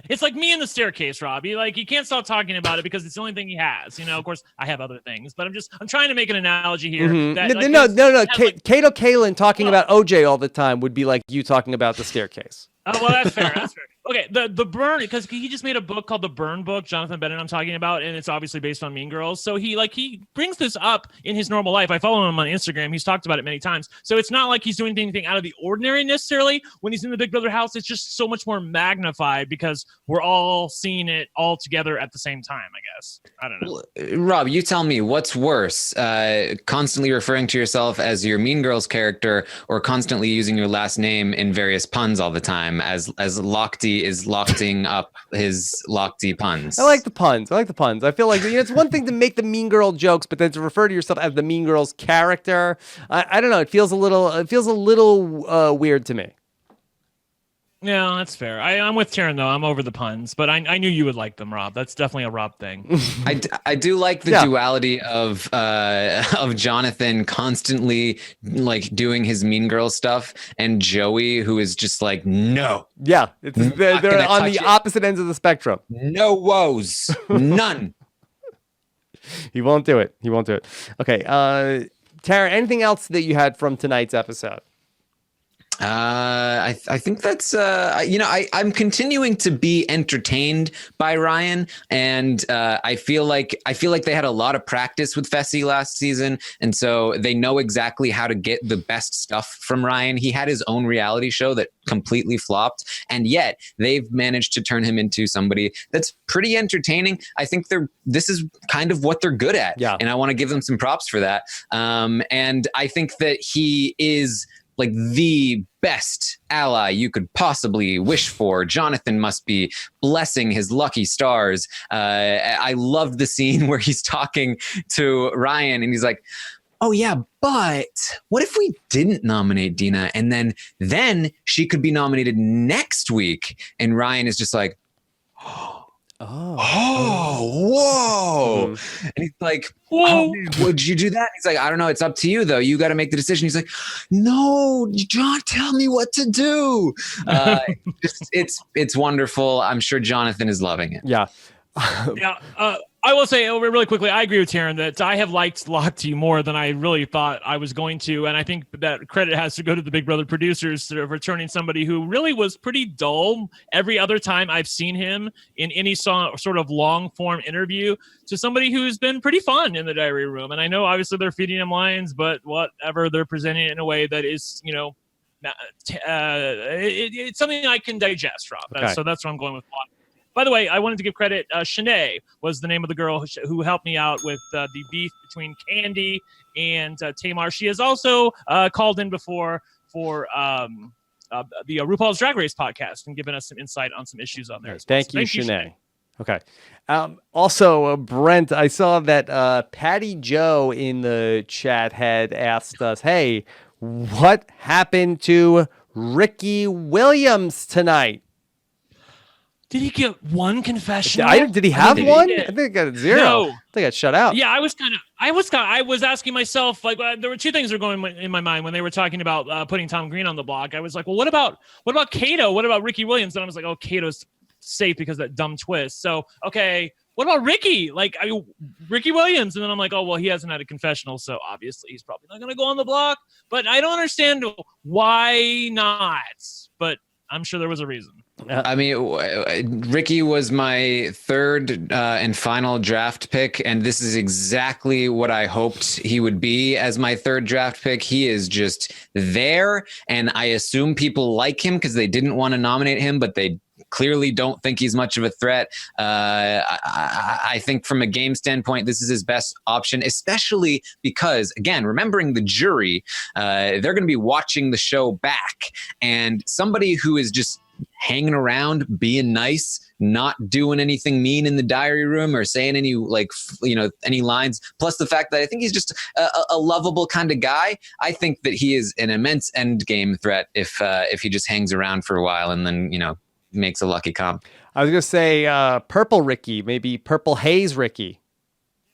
B: it's like me in the staircase, Rob. He can't stop talking about it because it's the only thing he has. Of course, I have other things, but I'm trying to make an analogy here.
A: Mm-hmm. No. Kato Kalin talking about OJ all the time would be like you talking about the staircase.
B: Oh, well, that's fair. That's fair. Okay, the burn, because he just made a book called The Burn Book, Jonathan Bennett I'm talking about, and it's obviously based on Mean Girls. So he brings this up in his normal life. I follow him on Instagram. He's talked about it many times. So it's not like he's doing anything out of the ordinary necessarily. When he's in the Big Brother house, it's just so much more magnified because we're all seeing it all together at the same time, I guess. I don't know.
C: Rob, you tell me, what's worse, constantly referring to yourself as your Mean Girls character or constantly using your last name in various puns all the time as Lochte is locking up his Lochte puns?
A: I like the puns. I feel like it's one thing to make the Mean Girl jokes, but then to refer to yourself as the Mean Girls character, I don't know. It feels a little weird to me.
B: Yeah, that's fair. I'm with Taryn though. I'm over the puns, but I knew you would like them, Rob. That's definitely a Rob thing.
C: I do like the duality of Jonathan constantly like doing his Mean Girl stuff, and Joey, who is just like, no.
A: Yeah, they're on the opposite ends of the spectrum.
C: No woes, none.
A: He won't do it. Okay, Tara, anything else that you had from tonight's episode?
C: I think that's I'm continuing to be entertained by Ryan, and I feel like they had a lot of practice with Fessy last season, and so they know exactly how to get the best stuff from Ryan. He had his own reality show that completely flopped, and yet they've managed to turn him into somebody that's pretty entertaining. I think this is kind of what they're good at, and I want to give them some props for that. And I think that he is like the best ally you could possibly wish for. Jonathan must be blessing his lucky stars. I love the scene where he's talking to Ryan and he's like, oh yeah, but what if we didn't nominate Dina and then she could be nominated next week? And Ryan is just like, whoa. And he's like, whoa, would you do that? He's like, I don't know. It's up to you, though. You got to make the decision. He's like, no, don't tell me what to do. It's wonderful. I'm sure Jonathan is loving it.
A: Yeah.
B: I will say really quickly, I agree with Taryn that I have liked Lochte more than I really thought I was going to. And I think that credit has to go to the Big Brother producers for returning somebody who really was pretty dull every other time I've seen him in any sort of long form interview to somebody who's been pretty fun in the diary room. And I know obviously they're feeding him lines, but whatever, they're presenting it in a way that is, it's something I can digest, Rob.
A: Okay.
B: So that's what I'm going with. By the way, I wanted to give credit. Shanae was the name of the girl who helped me out with the beef between Candy and Tamar. She has also called in before for the RuPaul's Drag Race podcast and given us some insight on some issues on there. As well.
A: Thank you, Shanae. Okay. Also, Brent, I saw that Patty Joe in the chat had asked us, hey, what happened to Ricky Williams tonight?
B: Did he get one confession?
A: Did he have one? I think I got 0.
B: No.
A: I think I got shut out.
B: Yeah, I was asking myself, like, there were two things that were going in my mind when they were talking about putting Tom Green on the block. I was like, well, what about Kato? What about Ricky Williams? And I was like, oh, Kato's safe because of that dumb twist. So, okay, what about Ricky? Ricky Williams. And then I'm like, oh, well, he hasn't had a confessional, so obviously he's probably not going to go on the block. But I don't understand why not. But I'm sure there was a reason.
C: I mean, Ricky was my third and final draft pick, and this is exactly what I hoped he would be as my third draft pick. He is just there, and I assume people like him because they didn't want to nominate him, but they clearly don't think he's much of a threat. I think from a game standpoint, this is his best option, especially because, again, remembering the jury, they're going to be watching the show back, and somebody who is just hanging around, being nice, not doing anything mean in the diary room or saying any any lines. Plus the fact that I think he's just a lovable kind of guy. I think that he is an immense end game threat if he just hangs around for a while and then, makes a lucky comp.
A: I was going to say Purple Ricky, maybe Purple Haze Ricky.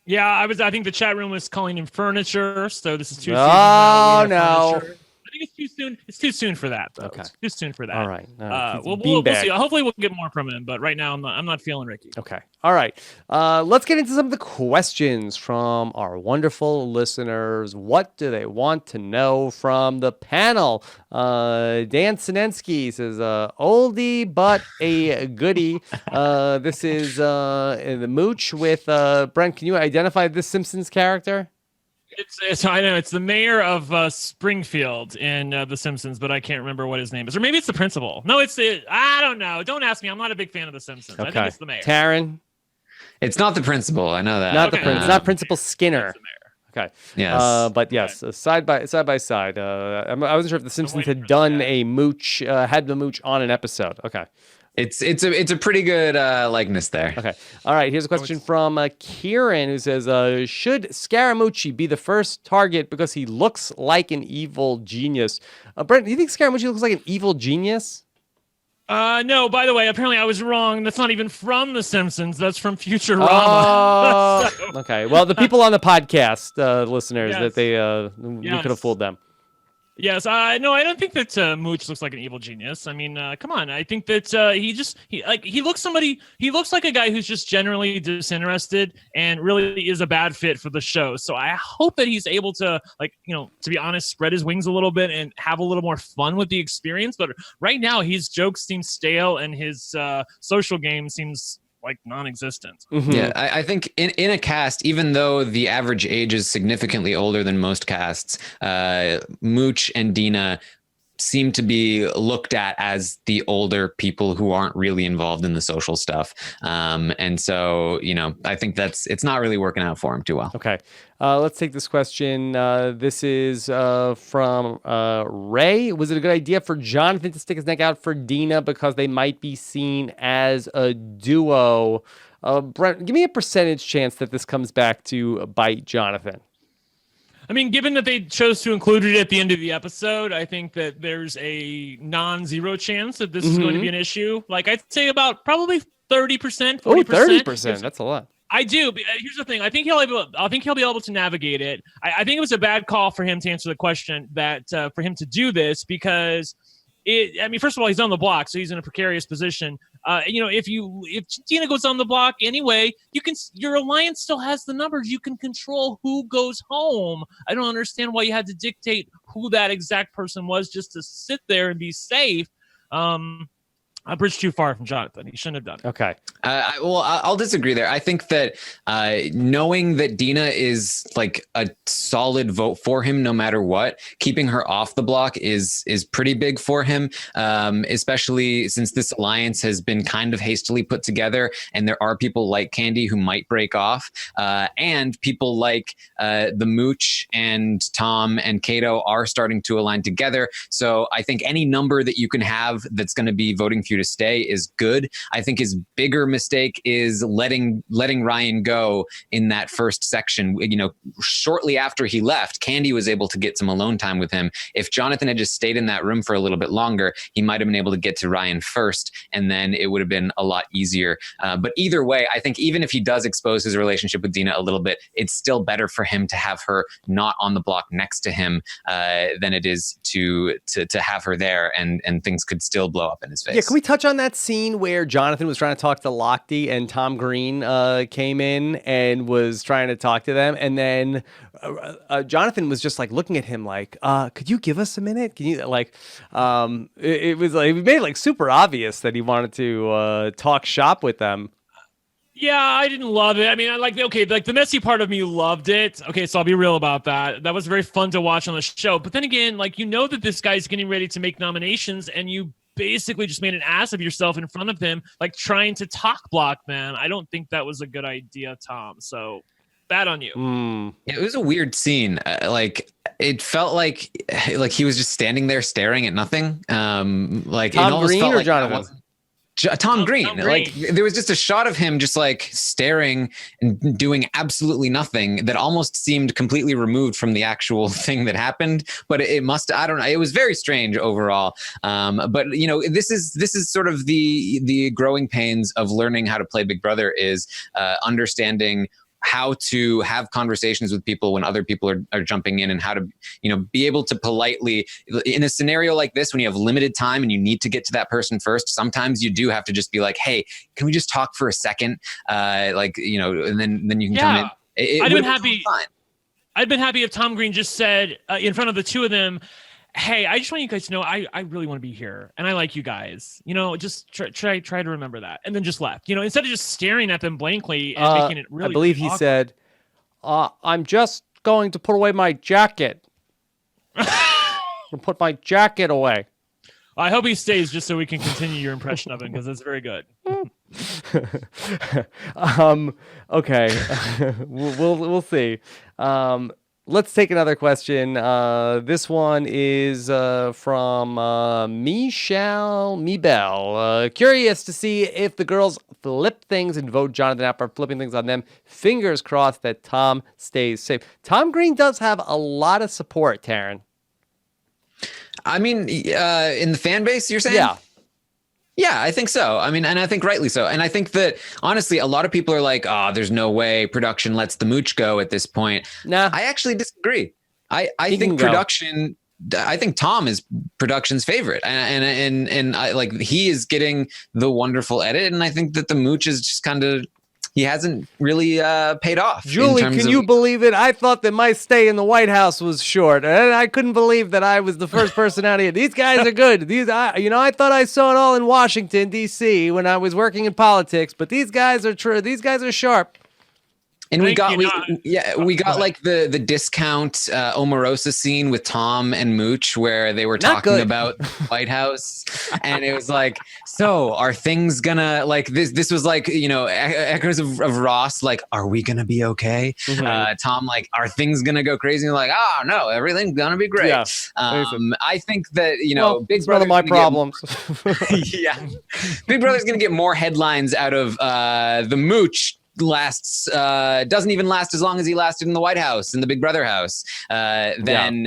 B: Yeah, I think the chat room was calling him furniture, so this is too soon.
A: Oh, no.
B: Furniture. I think it's too soon. It's too soon for that, though.
A: Okay.
B: It's too soon for that.
A: All right.
B: We'll see. Hopefully we'll get more from him, but right now I'm not feeling Ricky.
A: Okay. All right. Let's get into some of the questions from our wonderful listeners. What do they want to know from the panel? Dan Sinensky says, oldie but a goodie. This is the Mooch with Brent. Can you identify this Simpsons character?
B: I know it's the mayor of Springfield in The Simpsons, but I can't remember what his name is. Or maybe it's the principal. No, I don't know. Don't ask me. I'm not a big fan of The Simpsons.
A: Okay.
B: I think it's the mayor.
A: Taryn?
C: It's not the principal. I know that.
A: Not the principal. Not Principal Skinner. Okay.
C: Yes.
A: But yes, side by side. I wasn't sure if The Simpsons had done a Mooch, had the Mooch on an episode. Okay.
C: It's a pretty good likeness there.
A: Okay. All right. Here's a question from Kieran who says, should Scaramucci be the first target because he looks like an evil genius? Brent, do you think Scaramucci looks like an evil genius?
B: No, by the way, apparently I was wrong. That's not even from The Simpsons. That's from Futurama.
A: Oh, okay. Well, the people on the podcast, listeners,
B: Yes.
A: that they we could have fooled them.
B: Yes, no, I don't think that Mooch looks like an evil genius. I mean, come on. I think that he looks like a guy who's just generally disinterested and really is a bad fit for the show. So I hope that he's able to, to be honest, spread his wings a little bit and have a little more fun with the experience. But right now, his jokes seem stale and his social game seems like non-existent.
A: Mm-hmm.
C: Yeah, I think in a cast, even though the average age is significantly older than most casts, Mooch and Dina seem to be looked at as the older people who aren't really involved in the social stuff. And so, I think it's not really working out for him too well.
A: Okay. Let's take this question. This is from Ray. Was it a good idea for Jonathan to stick his neck out for Dina because they might be seen as a duo? Brent, give me a percentage chance that this comes back to bite Jonathan.
B: I mean, given that they chose to include it at the end of the episode, I think that there's a non-zero chance that this is going to be an issue. Like, I'd say about probably 30%, 40%.
A: Oh, 30%. That's a lot.
B: I do. But here's the thing. I think he'll be able to navigate it. I think it was a bad call for him to answer the question that for him to do this because first of all, he's on the block, so he's in a precarious position. If Dina goes on the block anyway, your alliance still has the numbers. You can control who goes home. I don't understand why you had to dictate who that exact person was just to sit there and be safe. A bridge too far from Jonathan. He shouldn't have done it.
A: Okay.
C: I'll disagree there. I think that knowing that Dina is like a solid vote for him, no matter what, keeping her off the block is pretty big for him, especially since this alliance has been kind of hastily put together, and there are people like Candy who might break off, and people like the Mooch and Tom and Kato are starting to align together. So I think any number that you can have that's going to be voting for you to stay is good. I think his bigger mistake is letting Ryan go in that first section. Shortly after he left, Candy was able to get some alone time with him. If Jonathan had just stayed in that room for a little bit longer, he might have been able to get to Ryan first, and then it would have been a lot easier. But either way, I think even if he does expose his relationship with Dina a little bit, it's still better for him to have her not on the block next to him than it is to have her there, and things could still blow up in his face.
A: Yeah, can we touch on that scene where Jonathan was trying to talk to Lochte and Tom Green came in and was trying to talk to them, and then Jonathan was just like looking at him like, could you give us a minute? Can you it was like, it made it like super obvious that he wanted to talk shop with them.
B: Yeah, I didn't love it. I mean, the messy part of me loved it. Okay, so I'll be real about that. That was very fun to watch on the show. But then again, that this guy's getting ready to make nominations, and you basically just made an ass of yourself in front of him, trying to talk block, man. I don't think that was a good idea, Tom. So bad on you.
C: It was a weird scene. It felt like he was just standing there staring at nothing.
A: Tom Green or Jonathan?
C: Tom Green. There was just a shot of him just staring and doing absolutely nothing that almost seemed completely removed from the actual thing that happened. But I don't know. It was very strange overall. But this is sort of the growing pains of learning how to play Big Brother is understanding how to have conversations with people when other people are jumping in, and how to, be able to politely, in a scenario like this, when you have limited time and you need to get to that person first, sometimes you do have to just be like, hey, can we just talk for a second? And then you can come in.
B: I'd been happy if Tom Green just said in front of the two of them, hey, I just want you guys to know I really want to be here, and I like you guys. Just try to remember that, and then just left. Instead of just staring at them blankly and making it really.
A: I believe
B: awkward.
A: He said, "I'm just going to put away my jacket. I'll put my jacket away."
B: I hope he stays just so we can continue your impression of him, because it's very good.
A: Okay, we'll see. Let's take another question. This one is from Michelle Mibel. Curious to see if the girls flip things and vote Jonathan out for flipping things on them. Fingers crossed that Tom stays safe. Tom Green does have a lot of support, Taryn.
C: I mean, in the fan base, you're saying?
A: Yeah.
C: Yeah, I think so. I mean, and I think rightly so. And I think that honestly, a lot of people are like, "Oh, there's no way production lets the mooch go at this point."
A: Nah,
C: I actually disagree. I
A: He can
C: think
A: go.
C: production. I think Tom is production's favorite, and I like he is getting the wonderful edit, and I think that the mooch is just kind of he hasn't really paid off.
A: Julie, can you believe it? I thought that my stay in the White House was short, and I couldn't believe that I was the first person out here. These guys are good. I thought I saw it all in Washington D.C. when I was working in politics, but these guys are true. These guys are sharp.
C: And we got
B: Go
C: like the discount Omarosa scene with Tom and Mooch where they were talking about the White House, and it was like, so are things gonna like this? This was like echoes of Ross. Like, are we gonna be okay?
A: Mm-hmm.
C: Tom, like, are things gonna go crazy? And like, oh no, everything's gonna be great.
A: Yeah,
C: I think that Big
A: it's one of
C: Brother's
A: my
C: gonna
A: problems.
C: yeah, Big Brother's gonna get more headlines out of the Mooch. Doesn't even last as long as he lasted in the White House, in the Big Brother house, than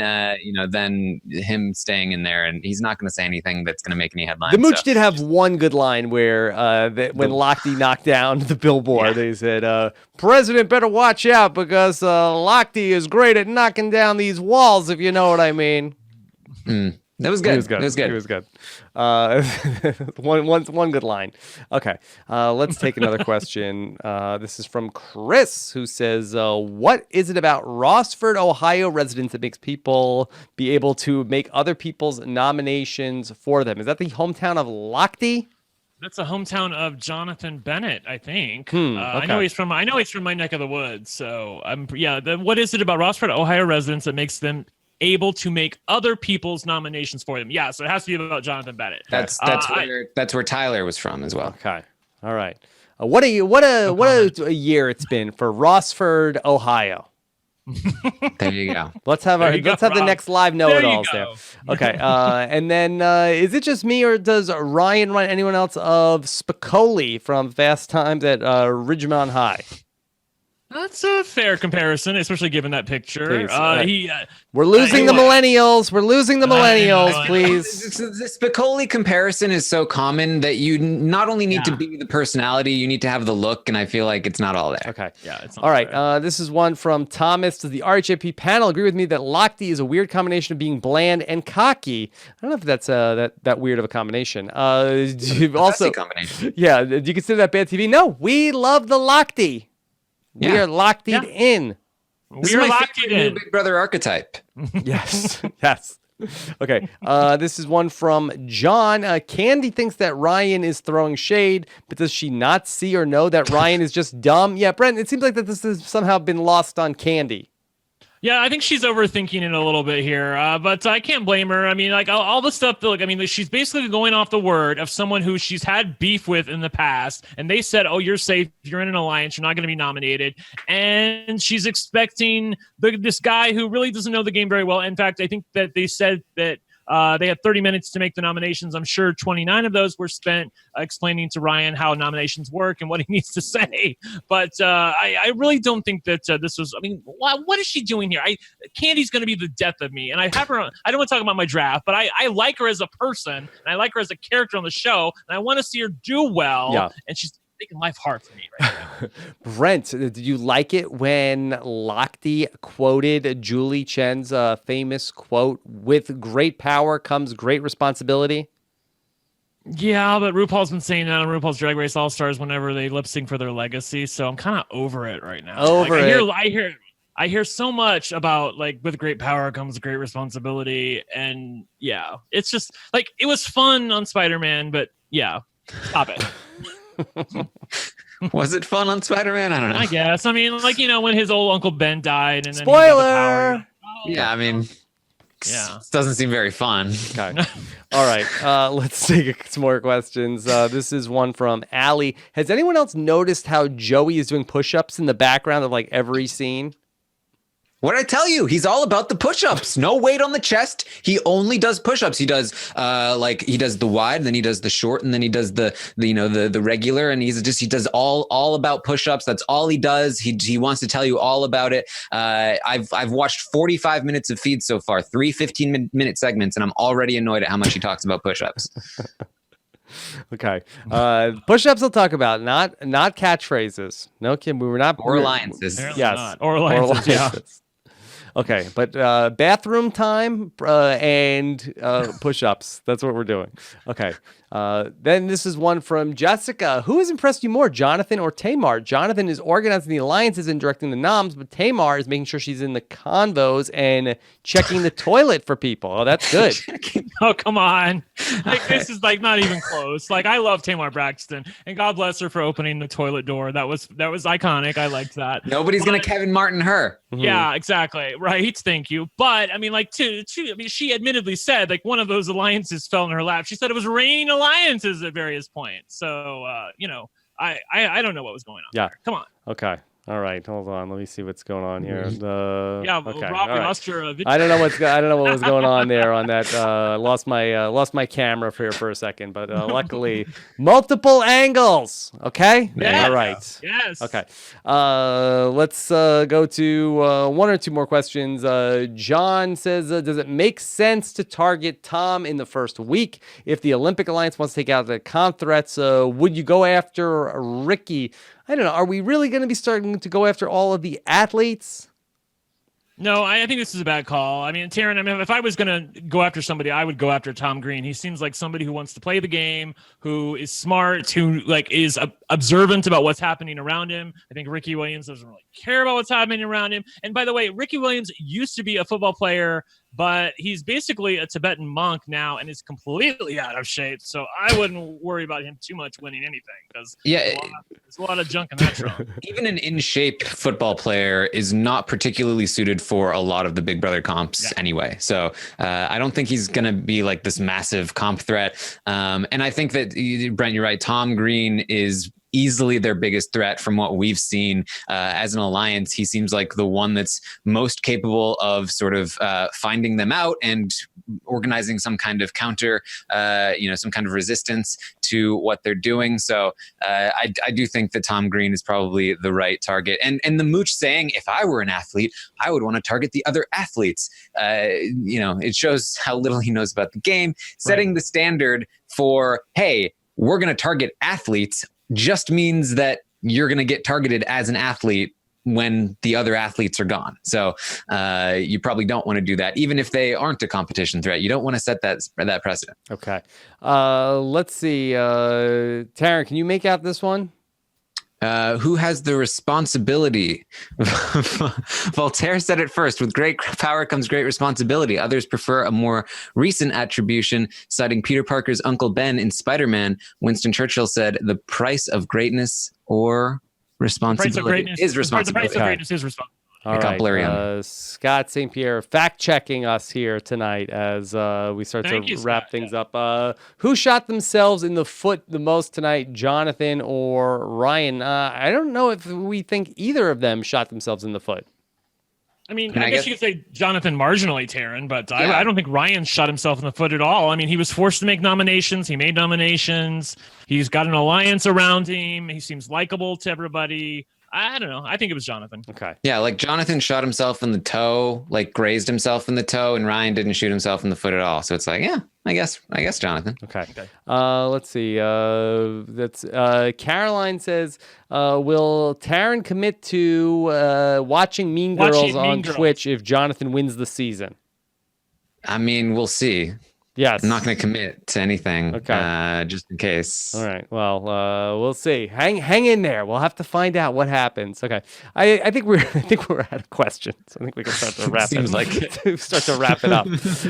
C: him staying in there, and he's not going to say anything that's going to make any headlines.
A: The mooch did have one good line where when Lochte knocked down the billboard, they said, "President better watch out because Lochte is great at knocking down these walls, if you know what I mean."
C: That was good.
A: It was good.
C: It was good.
A: It was good. One good line. Okay, let's take another question. This is from Chris, who says, "What is it about Rossford, Ohio residents that makes people be able to make other people's nominations for them? Is that the hometown of Lochte?"
B: That's the hometown of Jonathan Bennett, I think.
A: Okay.
B: I know he's from my neck of the woods. So what is it about Rossford, Ohio residents that makes them able to make other people's nominations for them? Yeah, so it has to be about Jonathan Bennett.
C: That's where Tyler was from as well.
A: Okay. All right. What a year it's been for Rossford, Ohio.
C: There you go.
A: Let's have the next live know-it-alls there. Okay. And then is it just me, or does Ryan remind anyone else of Spicoli from Fast Times at Ridgemont High?
B: That's a fair comparison, especially given that picture.
A: Please, we're losing the millennials. We're losing the millennials, please.
C: The Spicoli comparison is so common that you not only need to be the personality, you need to have the look, and I feel like it's not all there.
A: Okay.
B: Yeah, it's not
A: all right. This is one from Thomas. Does the RHAP panel agree with me that Lochte is a weird combination of being bland and cocky? I don't know if that's that weird of a combination. Also,
C: combination.
A: Yeah. Do you consider that bad TV? No, we love the Lochte.
C: Yeah.
A: We are locked in.
C: We are locked in. Big Brother archetype.
A: Yes. Yes. Okay. This is one from John. Candy thinks that Ryan is throwing shade, but does she not see or know that Ryan is just dumb? Yeah, Brent, it seems like that this has somehow been lost on Candy.
B: Yeah, I think she's overthinking it a little bit here, but I can't blame her. I mean, like all the stuff that, she's basically going off the word of someone who she's had beef with in the past, and they said, "Oh, you're safe. You're in an alliance. You're not going to be nominated." And she's expecting this guy who really doesn't know the game very well. In fact, I think that they said that they had 30 minutes to make the nominations. I'm sure 29 of those were spent explaining to Ryan how nominations work and what he needs to say. But I really don't think that this was. I mean, what is she doing here? Candy's going to be the death of me. And I don't want to talk about my draft, but I like her as a person, and I like her as a character on the show, and I want to see her do well. Yeah. And she's making life hard for me right now.
A: Brent, did you like it when Lochte quoted Julie Chen's famous quote, "With great power comes great responsibility"?
B: Yeah, but RuPaul's been saying that on RuPaul's Drag Race All-Stars whenever they lip sync for their legacy, so I'm kind of over it right now. I hear so much about with great power comes great responsibility, and yeah, it's just it was fun on Spider-Man, but yeah, stop it.
C: Was it fun on Spider-Man? I don't know.
B: I guess. I mean, when his old Uncle Ben died, and then
A: spoiler.
B: He got the power.
C: Yeah, I mean,
B: yeah,
C: it doesn't seem very fun.
A: Okay. All right. Let's take some more questions. This is one from Allie. Has anyone else noticed how Joey is doing push-ups in the background of every scene?
C: What did I tell you? He's all about the push-ups. No weight on the chest. He only does push-ups. He does he does the wide, then he does the short, and then he does the regular, and he does all about push-ups. That's all he does. He wants to tell you all about it. I've watched 45 minutes of feeds so far, 3 15-minute segments, and I'm already annoyed at how much he talks about push-ups.
A: Okay. Push-ups we'll talk about, not catchphrases. No, Kim, we were not.
C: Or alliances.
B: Apparently
A: Yes.
B: not. Or alliances, yeah.
A: Okay, but bathroom time and push-ups. That's what we're doing. Okay. Then this is one from Jessica. Who has impressed you more, Jonathan or Tamar? Jonathan is organizing the alliances and directing the noms, but Tamar is making sure she's in the convos and checking the toilet for people. Oh, that's good.
B: Oh, come on. Like, this is like not even close. Like, I love Tamar Braxton, and God bless her for opening the toilet door. That was iconic. I liked that.
C: Nobody's going to Kevin Martin her.
B: Yeah, exactly. Right. Thank you. But I mean, like, she admittedly said like one of those alliances fell in her lap. She said it was raining alliances at various points. So, I don't know what was going on.
A: Yeah.
B: There. Come on.
A: Okay. All right, hold on. Let me see what's going on here.
B: Okay. Rob, we lost your video.
A: I don't know what was going on there on that. Lost my camera for a second, but luckily multiple angles. Okay.
B: Yes.
A: All right.
B: Yes.
A: Okay. Let's go to one or two more questions. John says, does it make sense to target Tom in the first week? If the Olympic Alliance wants to take out the comp threats, would you go after Ricky? I don't know. Are we really going to be starting to go after all of the athletes?
B: No, I think this is a bad call. I mean, Taryn, if I was going to go after somebody, I would go after Tom Green. He seems like somebody who wants to play the game, who is smart, who like is observant about what's happening around him. I think Ricky Williams doesn't really care about what's happening around him. And by the way, Ricky Williams used to be a football player, but he's basically a Tibetan monk now and is completely out of shape. So I wouldn't worry about him too much winning anything because there's a lot of junk in that trunk.
C: Even an in-shape football player is not particularly suited for a lot of the Big Brother comps anyway. So I don't think he's going to be like this massive comp threat. And I think that, Brent, you're right. Tom Green is easily their biggest threat from what we've seen as an alliance. He seems like the one that's most capable of sort of finding them out and organizing some kind of counter, some kind of resistance to what they're doing. So I do think that Tom Green is probably the right target. And the Mooch saying, if I were an athlete, I would want to target the other athletes. It shows how little he knows about the game, setting the standard for, hey, we're going to target athletes just means that you're going to get targeted as an athlete when the other athletes are gone. So you probably don't want to do that, even if they aren't a competition threat. You don't want to set that precedent. Okay.
A: Let's see. Taryn, can you make out this one?
C: Who has the responsibility? Voltaire said it first. With great power comes great responsibility. Others prefer a more recent attribution, citing Peter Parker's Uncle Ben in Spider-Man. Winston Churchill said, the price of greatness or responsibility is responsibility.
B: The price of greatness is responsibility.
A: All right, Scott St. Pierre fact-checking us here tonight as we start to wrap things up. Who shot themselves in the foot the most tonight, Jonathan or Ryan? I don't know if we think either of them shot themselves in the foot.
B: I mean, I guess you could say Jonathan marginally, Taryn, but I don't think Ryan shot himself in the foot at all. I mean, he was forced to make nominations. He made nominations. He's got an alliance around him. He seems likable to everybody. I don't know. I think it was Jonathan.
A: Okay.
C: Yeah, like Jonathan shot himself in the toe, like grazed himself in the toe, and Ryan didn't shoot himself in the foot at all. So it's like, yeah, I guess Jonathan.
A: Okay. Let's see. That's Caroline says, will Taryn commit to watching Mean Girls on Twitch if Jonathan wins the season?
C: I mean, we'll see.
A: Yes.
C: I'm not going to commit to anything. Okay. Just in case.
A: All right. Well, we'll see. Hang in there. We'll have to find out what happens. Okay. I think we're out of questions. I think we can start to wrap
C: Seems like
A: it. Start to wrap it up.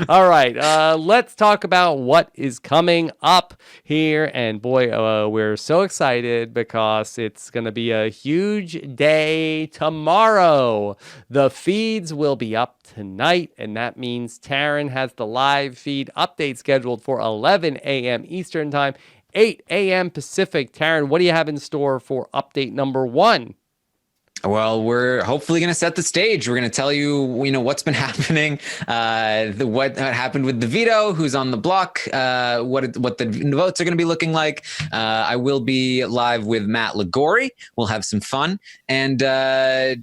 A: All right. Let's talk about what is coming up here. And boy, we're so excited because it's going to be a huge day tomorrow. The feeds will be up tonight, and that means Taryn has the live feed update scheduled for 11 a.m. Eastern Time, 8 a.m. Pacific. Taryn, what do you have in store for update number 1?
C: Well, we're hopefully going to set the stage. We're going to tell you, what's been happening, what happened with the veto, who's on the block, what the votes are going to be looking like. I will be live with Matt Ligori. We'll have some fun and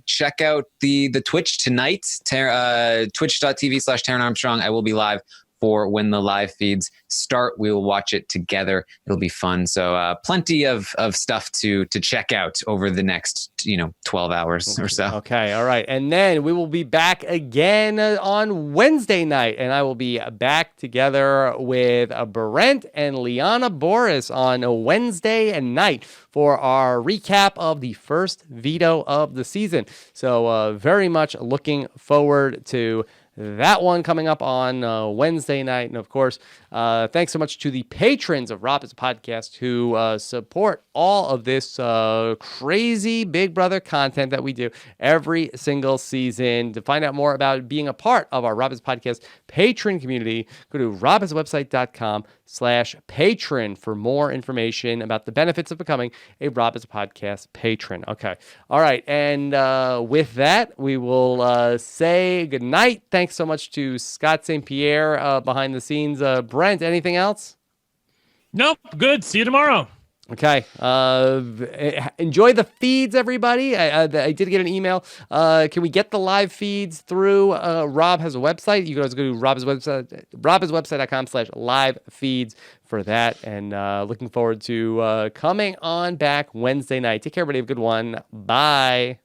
C: check out the Twitch tonight, twitch.tv/Taryn Armstrong. I will be live for when the live feeds start. We will watch it together. It'll be fun. So plenty of stuff to check out over the next 12 hours or so.
A: Okay, all right. And then we will be back again on Wednesday night, and I will be back together with Brent and Liana Boris on Wednesday night for our recap of the first veto of the season. So very much looking forward to that one coming up on Wednesday night. And of course, thanks so much to the patrons of Rob Has a Podcast who support all of this crazy Big Brother content that we do every single season. To find out more about being a part of our Rob Has a Podcast patron community, go to robhasawebsite.com/patron for more information about the benefits of becoming a Rob Has a Podcast patron. Okay. All right. And with that, we will say good night. Thanks so much to Scott St. Pierre behind the scenes. Brent, anything else?
B: Nope. Good. See you tomorrow.
A: Okay. Enjoy the feeds, everybody. I did get an email. Can we get the live feeds through Rob Has a Website? You guys go to Rob's website, robhasawebsite.com/live feeds for that. And looking forward to coming on back Wednesday night. Take care, everybody. Have a good one. Bye.